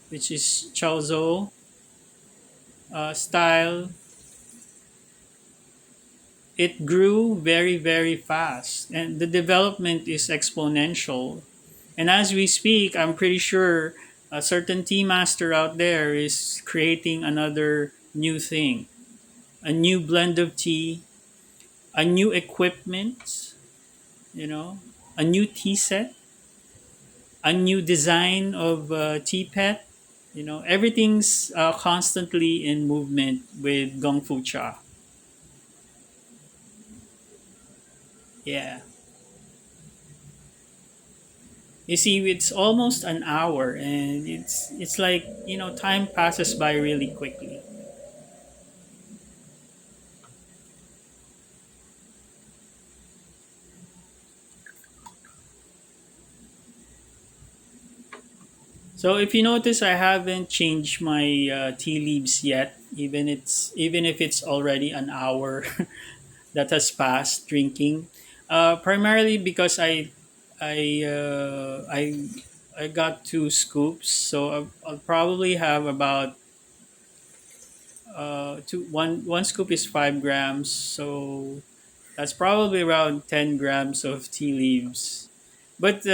which is Chaozhou style, it grew very, very fast, and the development is exponential. And as we speak, I'm pretty sure a certain tea master out there is creating another new thing, a new blend of tea, a new equipment, you know, a new tea set, a new design of tea pet. Everything's constantly in movement with Gong Fu Cha. Yeah. You see, it's almost an hour, and it's like time passes by really quickly. So if you notice, I haven't changed my tea leaves yet, even if it's already an hour that has passed drinking. Primarily because I I got two scoops, so I'll probably have about one scoop is 5 grams, so that's probably around 10 grams of tea leaves. But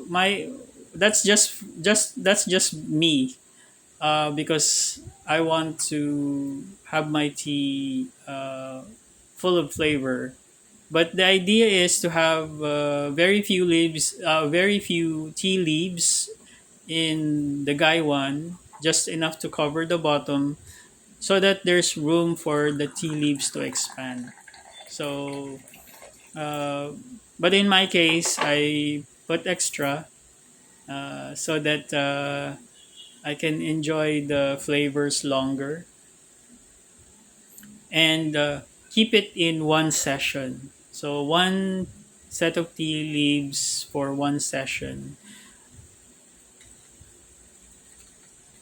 my that's just me, because I want to have my tea full of flavor. But the idea is to have very few tea leaves in the guy one, just enough to cover the bottom, so that there's room for the tea leaves to expand. So, uh, but in my case, I put extra so that I can enjoy the flavors longer and keep it in one session. So one set of tea leaves for one session.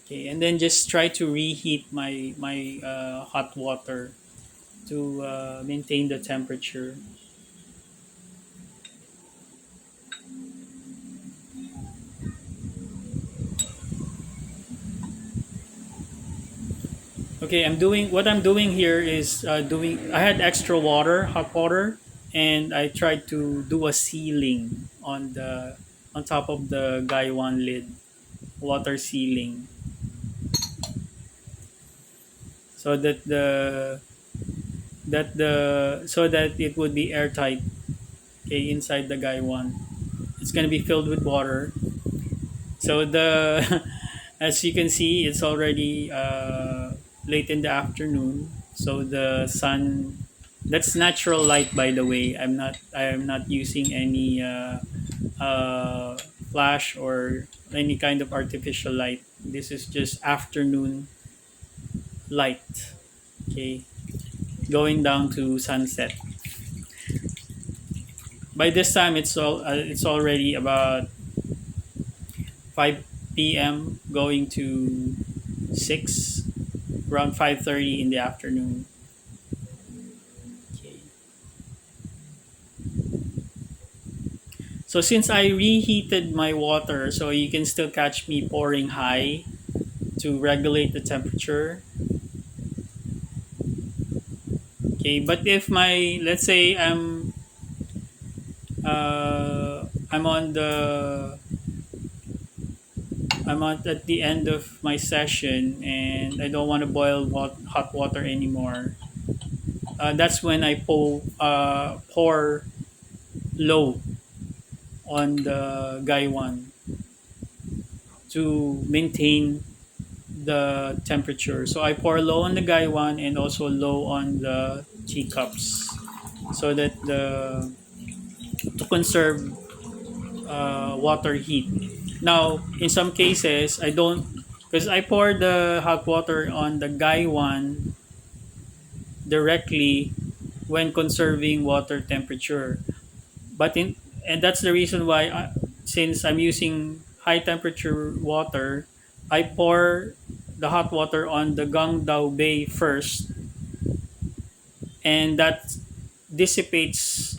Okay, and then just try to reheat my hot water to maintain the temperature. Okay, what I'm doing here is doing. I had extra water, hot water, and I tried to do a sealing on top of the Gaiwan lid, water sealing, so that it would be airtight. Okay, inside the Gaiwan, it's gonna be filled with water. So as you can see, it's already late in the afternoon. So the sun, that's natural light, by the way. I am not using any uh, flash or any kind of artificial light. This is just afternoon light. Okay, going down to sunset. By this time, it's already about 5 p.m. going to 6, around 5:30 in the afternoon. Okay. So since I reheated my water, so you can still catch me pouring high to regulate the temperature. Okay, but if my let's say I'm on the I'm at the end of my session and I don't want to boil hot water anymore. That's when I pour low on the guy one to maintain the temperature. So I pour low on the guy one and also low on the teacups, so that the to conserve water heat. Now, in some cases, I don't, because I pour the hot water on the guy one directly when conserving water temperature. But in and that's the reason why since I'm using high temperature water, I pour the hot water on the Gangdao Bay first, and that dissipates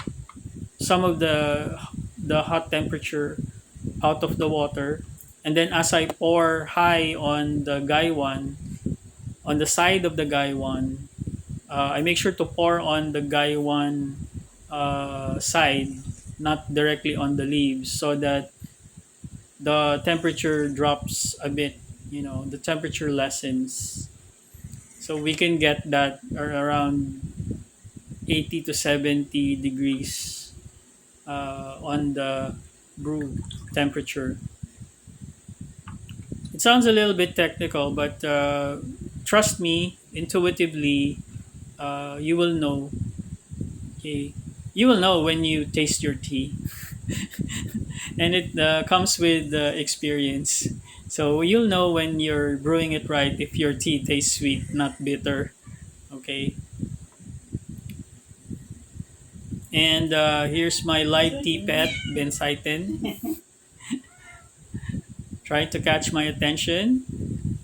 some of the hot temperature out of the water. And then as I pour high on the Gaiwan, on the side of the Gaiwan, I make sure to pour on the Gaiwan side, not directly on the leaves, so that the temperature drops a bit. The temperature lessens. So we can get that around 80 to 70 degrees on the brew temperature. It sounds a little bit technical, but trust me, intuitively, you will know. Okay, you will know when you taste your tea, and it comes with experience. So you'll know when you're brewing it right if your tea tastes sweet, not bitter. Okay, and here's my live tea pet, Bensighten, trying to catch my attention.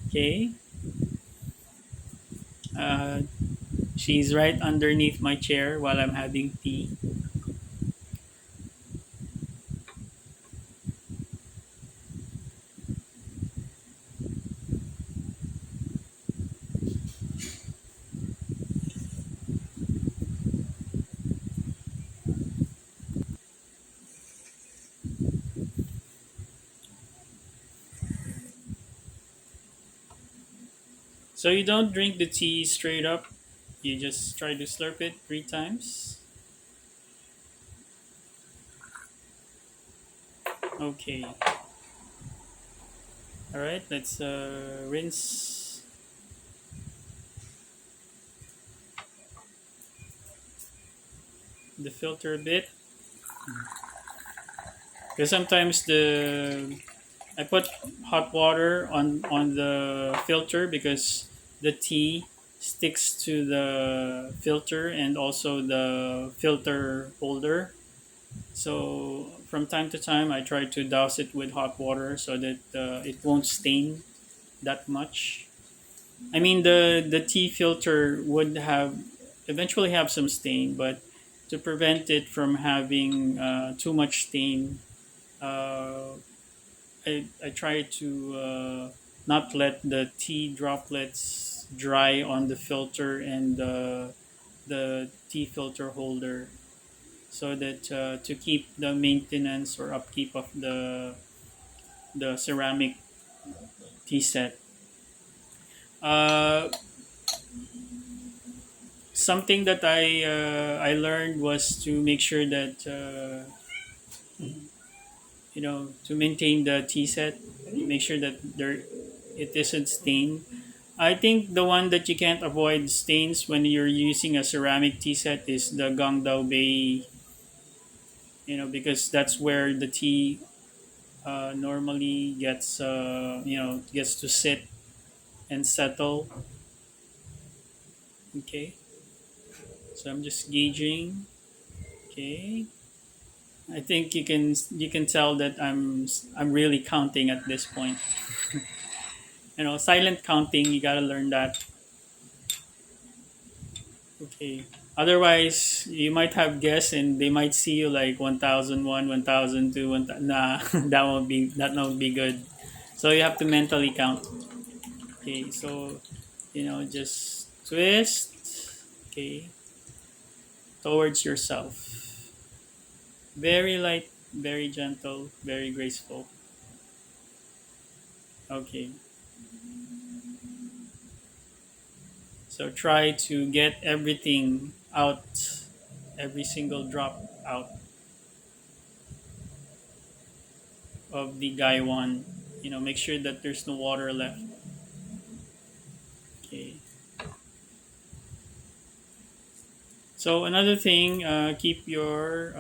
Okay, uh, she's right underneath my chair while I'm having tea. So you don't drink the tea straight up. You just try to slurp it 3 times. Okay. All right. Let's rinse the filter a bit. Because sometimes the I put hot water on the filter because the tea sticks to the filter and also the filter holder. So from time to time, I try to douse it with hot water so that it won't stain that much. I mean, the tea filter would have eventually have some stain, but to prevent it from having too much stain, uh, I try to not let the tea droplets dry on the filter and the tea filter holder, so that to keep the maintenance or upkeep of the ceramic tea set. Uh, Something that I learned was to make sure that to maintain the tea set, make sure that there it isn't stained. I think the one that you can't avoid stains when you're using a ceramic tea set is the Gangdao Bay, because that's where the tea normally gets to sit and settle. Okay, so I'm just gauging. Okay, I think you can tell that I'm really counting at this point. Silent counting. You gotta learn that. Okay. Otherwise, you might have guessed, and they might see you like 1001, 1002, nah, that won't be good. So you have to mentally count. Okay. So just twist. Okay, towards yourself. Very light, very gentle, very graceful. Okay. So try to get everything out, every single drop out of the guy one. Make sure that there's no water left. Okay. So another thing, keep your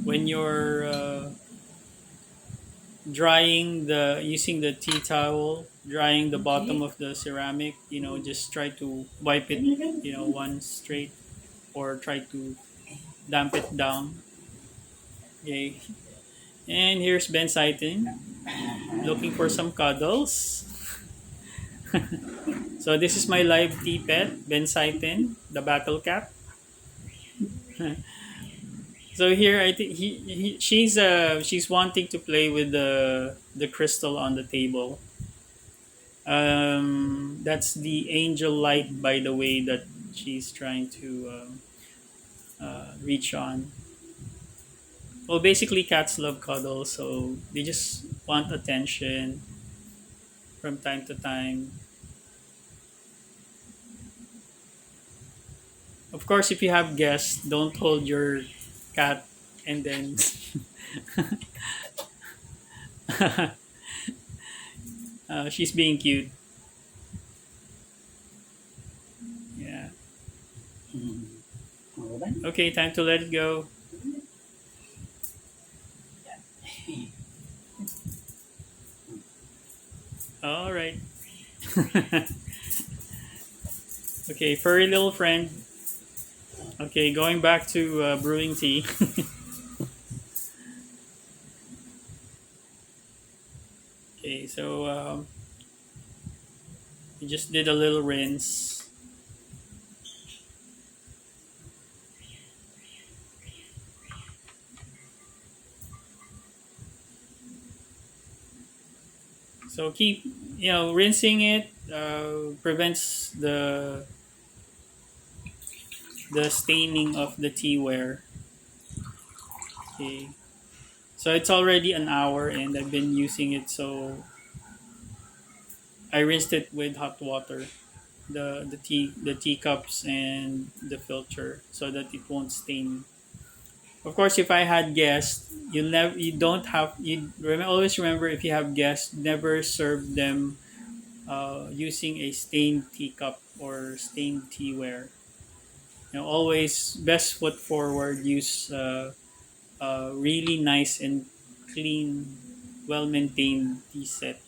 when you're drying the using the tea towel, drying the bottom of the ceramic. Just try to wipe it. Once straight, or try to damp it down. Okay. And here's Ben Saitin looking for some cuddles. So this is my live tea pet, Ben Saitin, the battle cat. So here I think she's wanting to play with the crystal on the table. That's the angel light, by the way, that she's trying to reach on. Well, basically, cats love cuddles, so they just want attention from time to time. Of course, if you have guests, don't hold your cat and then she's being cute. Yeah. Okay, time to let it go. All right. Okay, furry little friend. Okay, going back to brewing tea. Okay, so we just did a little rinse. So keep, rinsing it prevents the staining of the teaware. Okay, so it's already an hour and I've been using it, so I rinsed it with hot water, the teacups and the filter, so that it won't stain. Of course, if I had guests, you don't have always remember, if you have guests, never serve them using a stained teacup or stained teaware. Always best foot forward. Use really nice and clean, well maintained tea set.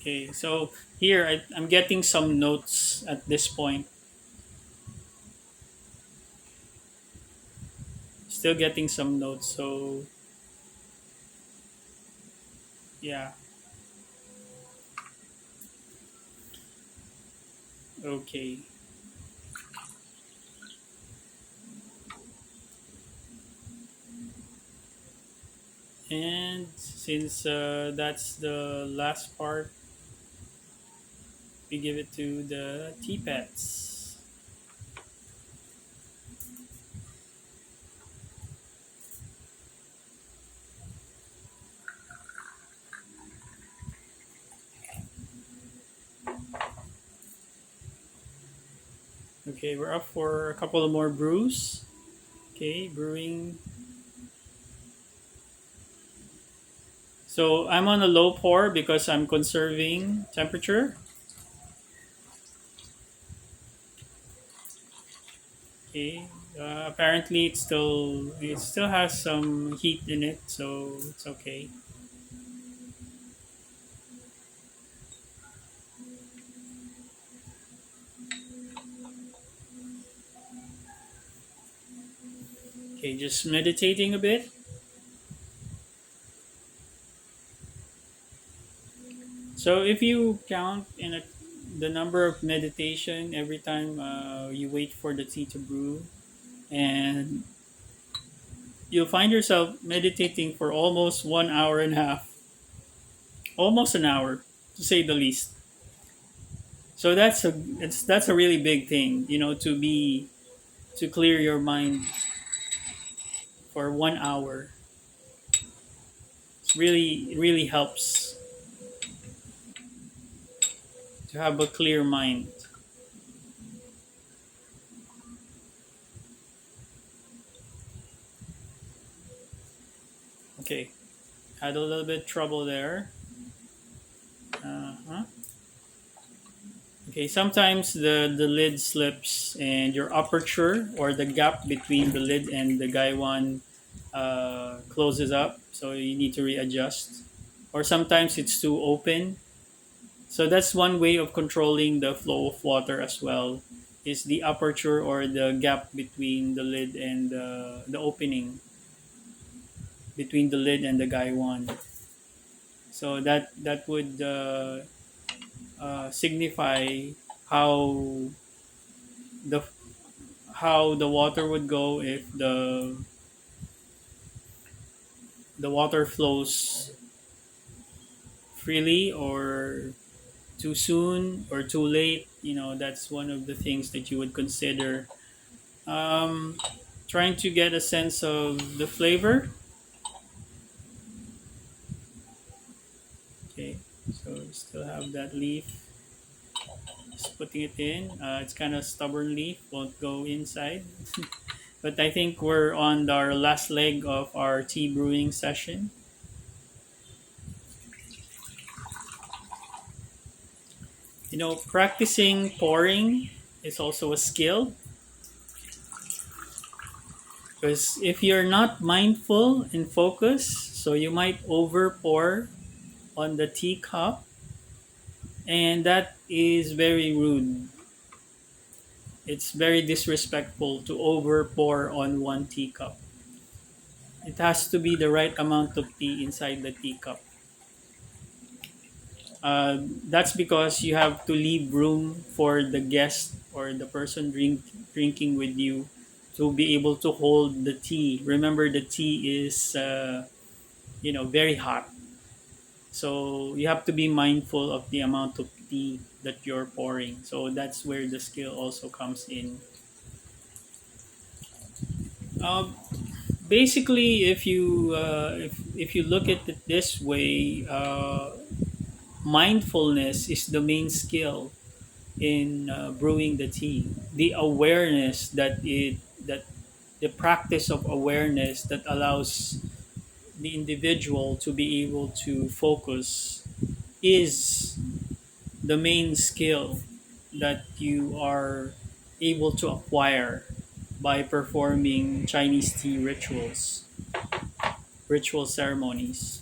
Okay, so here I'm getting some notes at this point. Still getting some notes. So yeah, okay. And since that's the last part, we give it to the tea pets. Okay, we're up for a couple of more brews. Okay, brewing. So I'm on a low pour because I'm conserving temperature. Okay. Apparently, it still has some heat in it, so it's okay. Okay, just meditating a bit. So if you count the number of meditation every time you wait for the tea to brew, and you'll find yourself meditating for almost 1 hour and a half, almost an hour, to say the least. So that's a really big thing, to clear your mind for 1 hour. It really helps to have a clear mind. Okay, had a little bit trouble there. Uh-huh. Okay, sometimes the lid slips and your aperture, or the gap between the lid and the gaiwan, closes up, so you need to readjust. Or sometimes it's too open. So that's one way of controlling the flow of water as well, is the aperture or the gap between the lid and the opening between the lid and the gaiwan. So that would signify how the how the water would go, if the water flows freely or too soon or too late. that's one of the things that you would consider. Um, Trying to get a sense of the flavor. Okay, so we still have that leaf. Just putting it in. It's kind of stubborn leaf, won't go inside. But I think we're on our last leg of our tea brewing session. Practicing pouring is also a skill, because if you're not mindful and focused, so you might over pour on the teacup, and that is very rude. It's very disrespectful to over pour on one teacup. It has to be the right amount of tea inside the teacup. That's because you have to leave room for the guest or the person drinking with you to be able to hold the tea. Remember, the tea is very hot, so you have to be mindful of the amount of tea that you're pouring. So that's where the skill also comes in. Um, Basically, if you look at it this way, mindfulness is the main skill in brewing the tea. The awareness that the practice of awareness that allows the individual to be able to focus is the main skill that you are able to acquire by performing Chinese tea ritual ceremonies.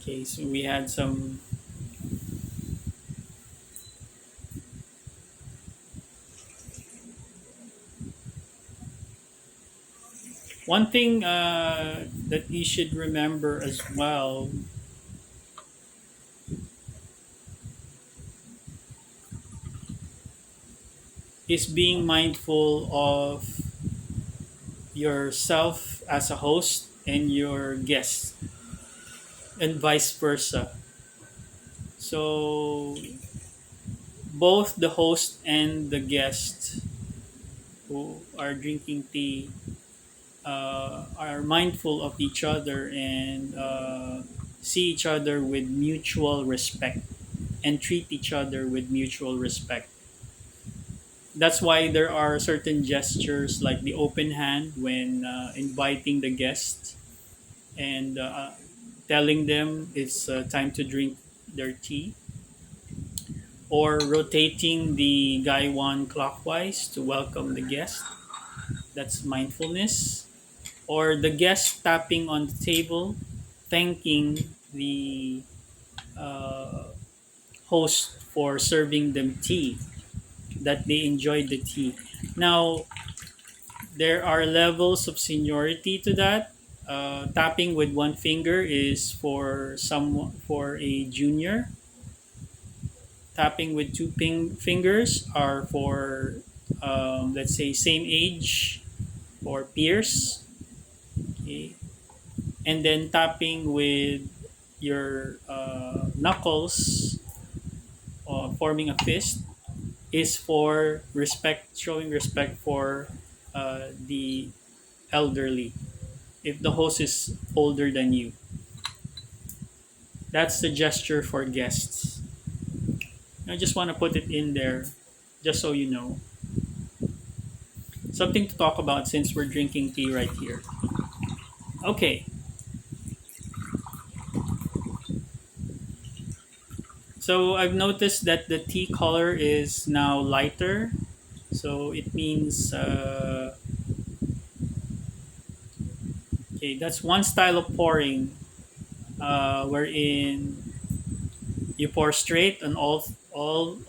Okay, so we had some. One thing that you should remember as well is being mindful of yourself as a host and your guest, and vice versa. So, both the host and the guest who are drinking tea are mindful of each other and see each other with mutual respect and treat each other with mutual respect. That's why there are certain gestures like the open hand when inviting the guest and telling them it's time to drink their tea, or rotating the gaiwan clockwise to welcome the guest. That's mindfulness. Or the guest tapping on the table, thanking the uh, host for serving them tea, that they enjoyed the tea. Now, there are levels of seniority to that. Tapping with one finger is for a junior. Tapping with two fingers are for, let's say, same age or peers. Okay. And then tapping with your knuckles, forming a fist, is for respect, showing respect for the elderly. If the host is older than you, that's the gesture for guests. I just want to put it in there, just so you know. Something to talk about since we're drinking tea right here. Okay, so I've noticed that the tea color is now lighter. So it means, okay, that's one style of pouring, wherein you pour straight on all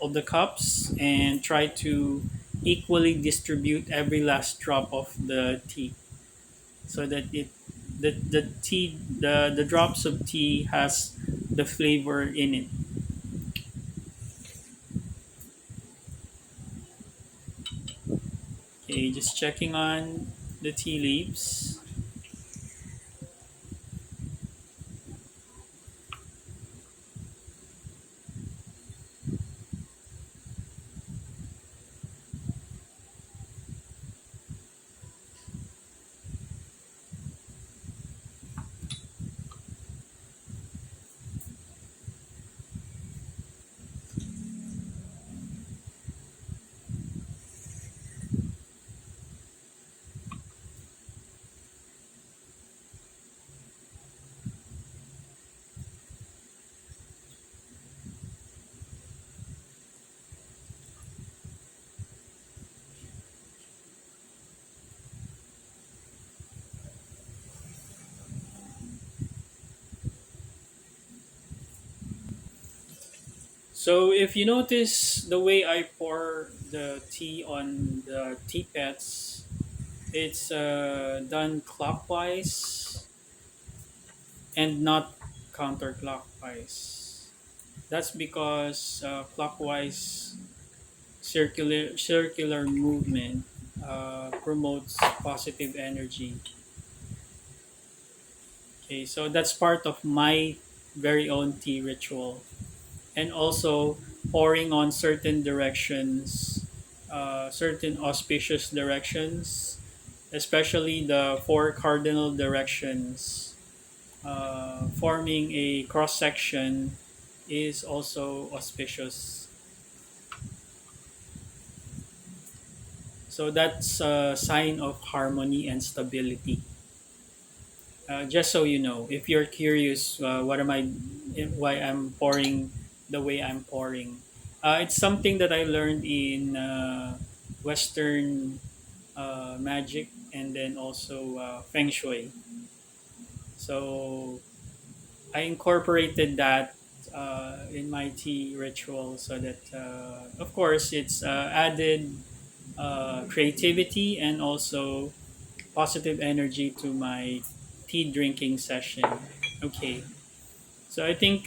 of the cups and try to equally distribute every last drop of the tea, so that the drops of tea has the flavor in it. Okay, just checking on the tea leaves. So if you notice the way I pour the tea on the teapots, it's done clockwise and not counterclockwise. That's because clockwise circular movement promotes positive energy. Okay, so that's part of my very own tea ritual, and also pouring on certain directions, certain auspicious directions, especially the four cardinal directions. Forming a cross section is also auspicious. So that's a sign of harmony and stability. Just so you know, if you're curious, why I'm pouring the way I'm pouring. It's something that I learned in Western magic and then also Feng Shui. So I incorporated that in my tea ritual so that, of course, it's added creativity and also positive energy to my tea drinking session. Okay, so I think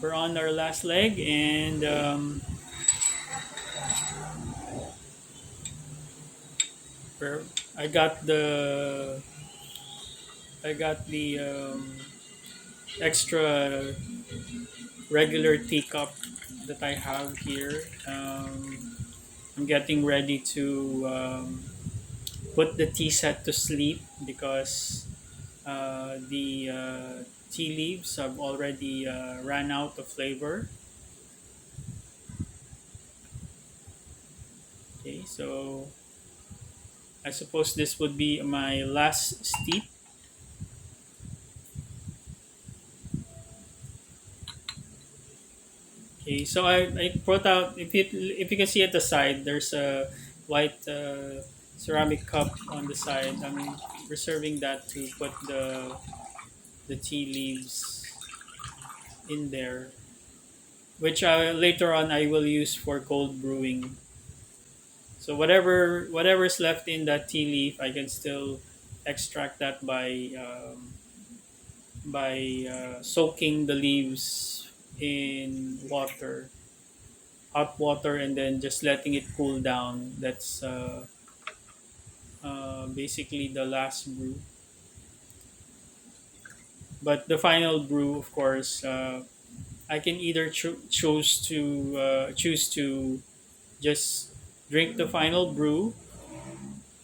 we're on our last leg, and we're, I got the I got the extra regular teacup that I have here. I'm getting ready to put the tea set to sleep because the tea leaves have already ran out of flavor. Okay, so I suppose this would be my last steep. Okay, so I brought out, if you can see at the side, there's a white ceramic cup on the side. I'm reserving that to put the tea leaves in there, which later on I will use for cold brewing. So whatever's left in that tea leaf, I can still extract that by soaking the leaves in water, hot water, and then just letting it cool down. That's basically the last brew. But the final brew, of course, I can either choose to just drink the final brew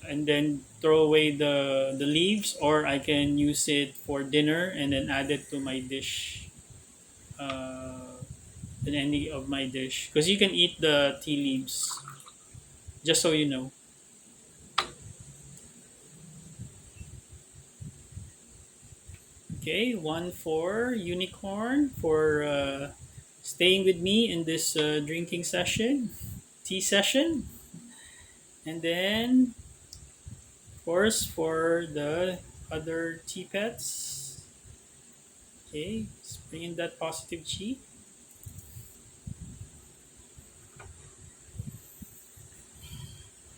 and then throw away the leaves, or I can use it for dinner and then add it to my dish, in any of my dish, because you can eat the tea leaves. Just so you know. Okay, one for unicorn for staying with me in this drinking session, tea session, and then of course for the other tea pets. Okay, just bring in that positive chi.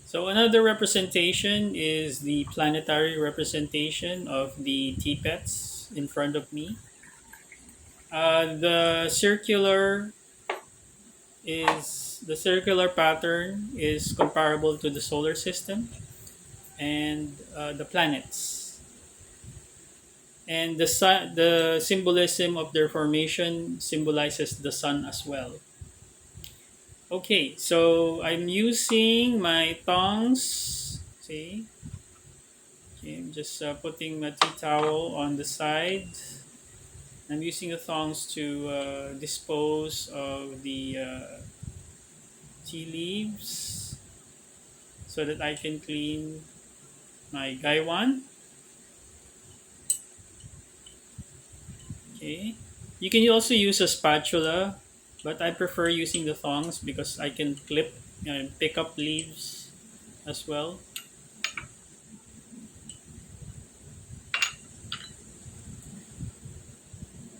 So another representation is the planetary representation of the tea pets in front of me. The circular pattern is comparable to the solar system. and the planets. And the sun, the symbolism of their formation symbolizes the sun as well. Okay, so I'm using my tongs. See, okay, I'm just putting my tea towel on the side. I'm using the thongs to dispose of the tea leaves so that I can clean my gaiwan. Okay, you can also use a spatula, but I prefer using the thongs because I can clip and pick up leaves as well.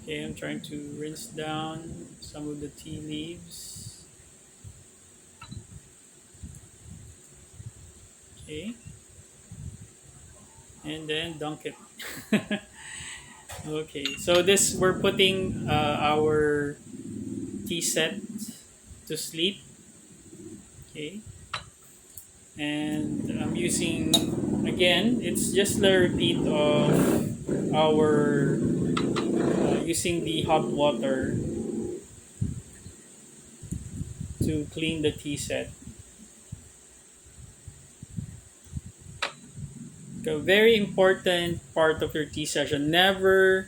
Okay, I'm trying to rinse down some of the tea leaves. Okay, and then dunk it. Okay, so this we're putting our tea set to sleep. Okay, and I'm using again. It's just a repeat of our using the hot water to clean the tea set. A very important part of your tea session. Never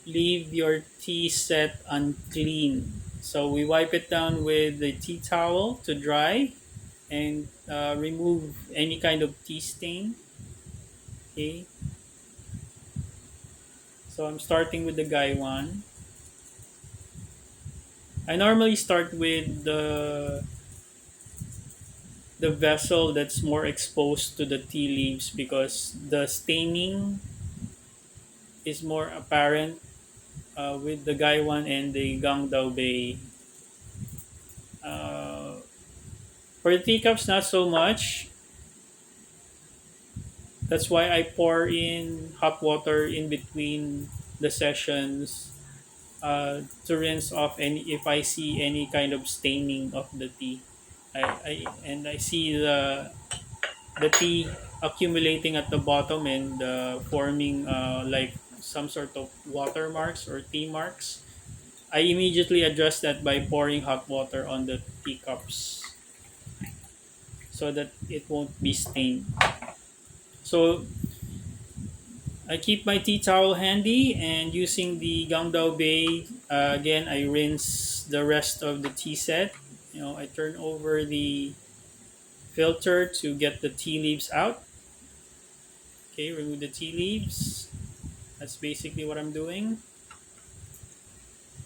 leave your tea set unclean. So we wipe it down with the tea towel to dry and remove any kind of tea stain. Okay, so I'm starting with the guy one. I normally start with the vessel that's more exposed to the tea leaves because the staining is more apparent with the guy one and the Gangdao Bay. Uh, for the teacups, not so much. That's why I pour in hot water in between the sessions to rinse off any if I see any kind of staining of the tea. I see the tea accumulating at the bottom and forming like some sort of watermarks or tea marks. I immediately address that by pouring hot water on the teacups so that it won't be stained. So I keep my tea towel handy and using the Gangdao Bay, again, I rinse the rest of the tea set. You know, I turn over the filter to get the tea leaves out. Okay, remove the tea leaves. That's basically what I'm doing.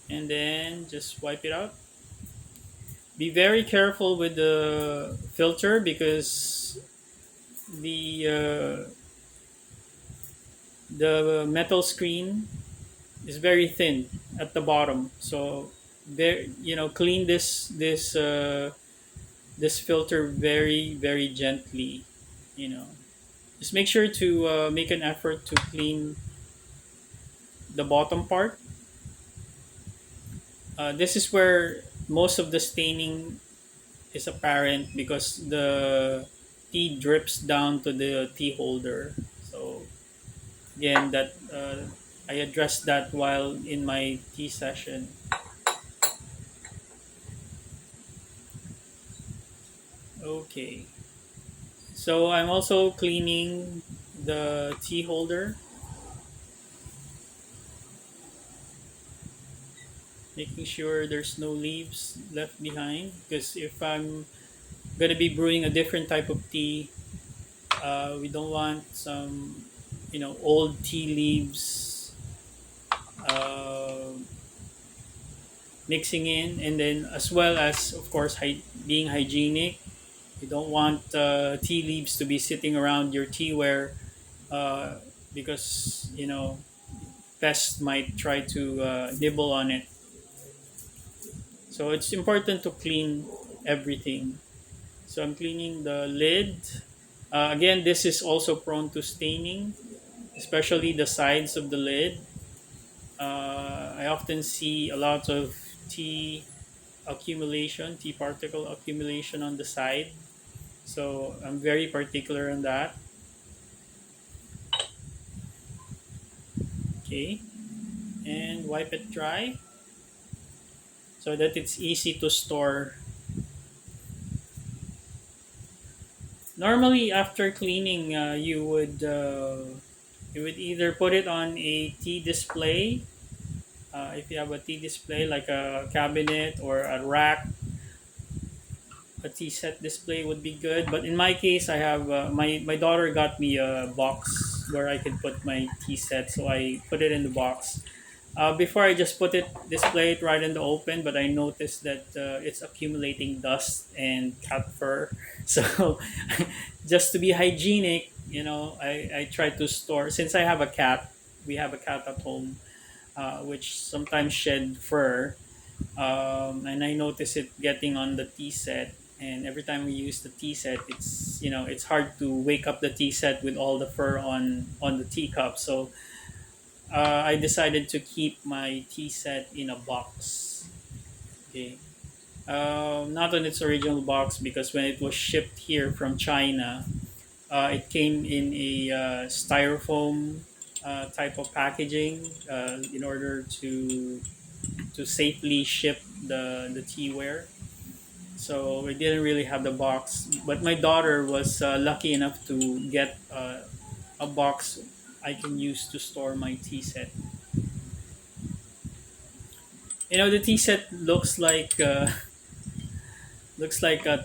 And then just wipe it out. Be very careful with the filter because the the metal screen is very thin at the bottom. So there, you know, clean this filter very gently. You know, just make sure to make an effort to clean the bottom part. This is where most of the staining is apparent because the tea drips down to the tea holder. So again, that I addressed that while in my tea session. Okay, so I'm also cleaning the tea holder, making sure there's no leaves left behind. Because if I'm gonna be brewing a different type of tea, we don't want some, you know, old tea leaves uh, mixing in, and then as well as of course being hygienic. You don't want tea leaves to be sitting around your teaware uh, because you know pests might try to nibble on it. So it's important to clean everything. So I'm cleaning the lid. Again, this is also prone to staining, especially the sides of the lid. I often see a lot of tea accumulation, tea particle accumulation on the side. So I'm very particular on that. Okay, and wipe it dry so that it's easy to store. Normally, after cleaning, you would either put it on a tea display, if you have a tea display like a cabinet or a rack. A tea set display would be good. But in my case, I have my daughter got me a box where I can put my tea set, so I put it in the box. Before I just put it, display it right in the open, but I noticed that it's accumulating dust and cat fur. So, just to be hygienic, I try to store. Since I have a cat, we have a cat at home, which sometimes shed fur, and I notice it getting on the tea set. And every time we use the tea set, it's hard to wake up the tea set with all the fur on the teacup. So I decided to keep my tea set in a box. Okay. Not on its original box because when it was shipped here from China, it came in a styrofoam type of packaging in order to safely ship the teaware. So we didn't really have the box, but my daughter was lucky enough to get a box I can use to store my tea set. The tea set looks like a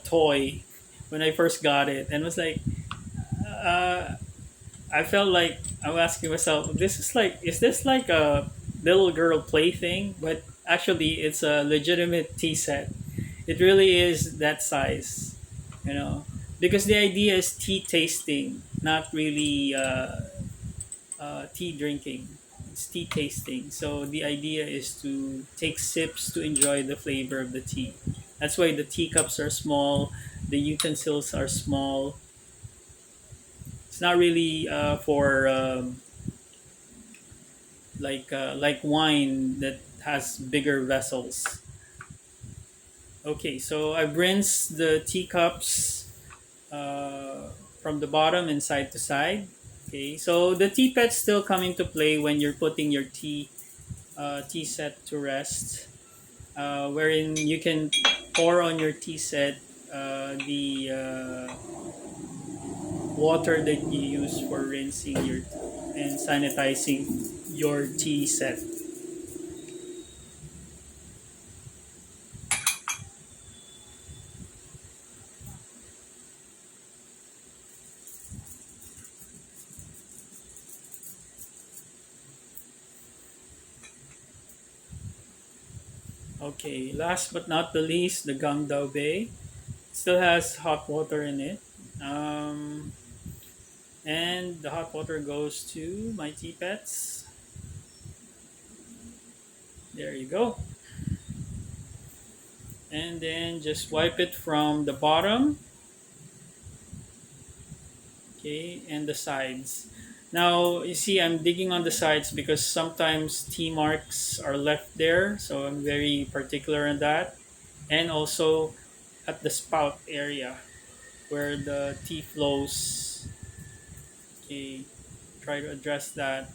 toy when I first got it, and was like, uh, I felt like I was asking myself, is this like a little girl plaything? But actually, it's a legitimate tea set. It really is that size, you know, because the idea is tea tasting, not really tea drinking. It's tea tasting. So the idea is to take sips to enjoy the flavor of the tea. That's why the teacups are small, the utensils are small. It's not really for like wine that has bigger vessels. Okay, so I've rinsed the teacups from the bottom and side to side. Okay, so the tea pet's still come into play when you're putting your tea set to rest, wherein you can pour on your tea set the water that you use for rinsing your and sanitizing your tea set. Okay, last but not the least, the Gangdao Bay still has hot water in it. Um, and the hot water goes to my tea pets. There you go. And then just wipe it from the bottom, okay, and the sides. Now, you see, I'm digging on the sides because sometimes tea marks are left there, so I'm very particular on that. And also at the spout area where the tea flows, okay, try to address that.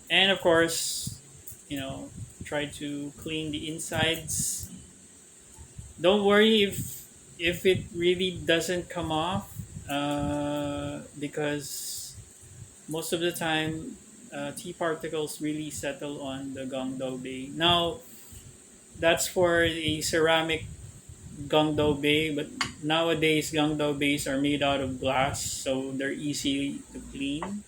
And of course, you know, try to clean the insides. Don't worry if it really doesn't come off, because most of the time, tea particles really settle on the gongdo bay. Now, that's for a ceramic gongdo bay, but nowadays gongdo bays are made out of glass, so they're easy to clean.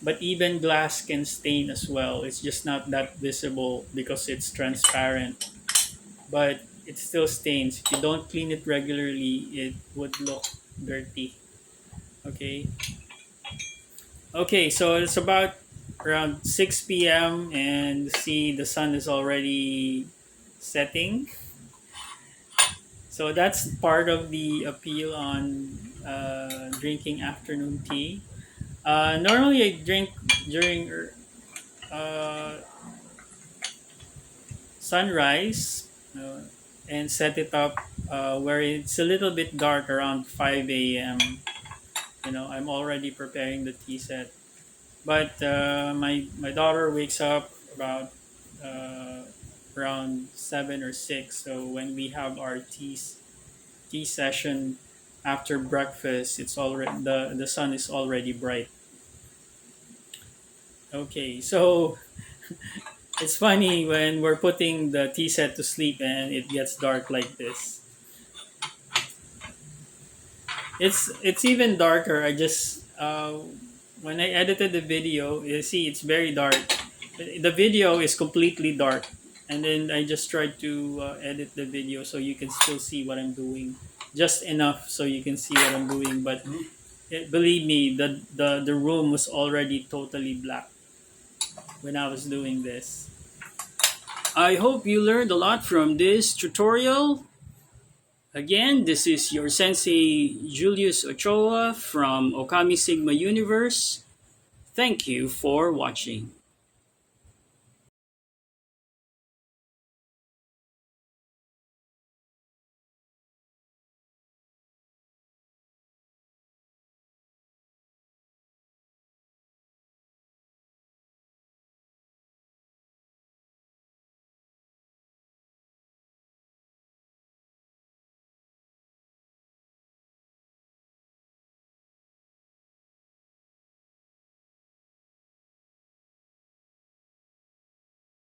But even glass can stain as well. It's just not that visible because it's transparent, but it still stains. If you don't clean it regularly, it would look dirty. Okay. Okay, so it's about around 6 p.m. and see the sun is already setting. So that's part of the appeal on drinking afternoon tea. Normally, I drink during uh, sunrise and set it up where it's a little bit dark around 5 a.m. I'm already preparing the tea set. But my daughter wakes up about uh, around 7 or 6. So when we have our tea session after breakfast, it's already the sun is already bright. Okay, so it's funny when we're putting the tea set to sleep and it gets dark like this. It's even darker. I just when I edited the video, you see it's very dark. The video is completely dark, and then I just tried to edit the video so you can still see what I'm doing, just enough so you can see what I'm doing. But believe me, the room was already totally black when I was doing this. I hope you learned a lot from this tutorial. Again, this is your Sensei Julius Ochoa from Ôkami Sigma Universe. Thank you for watching.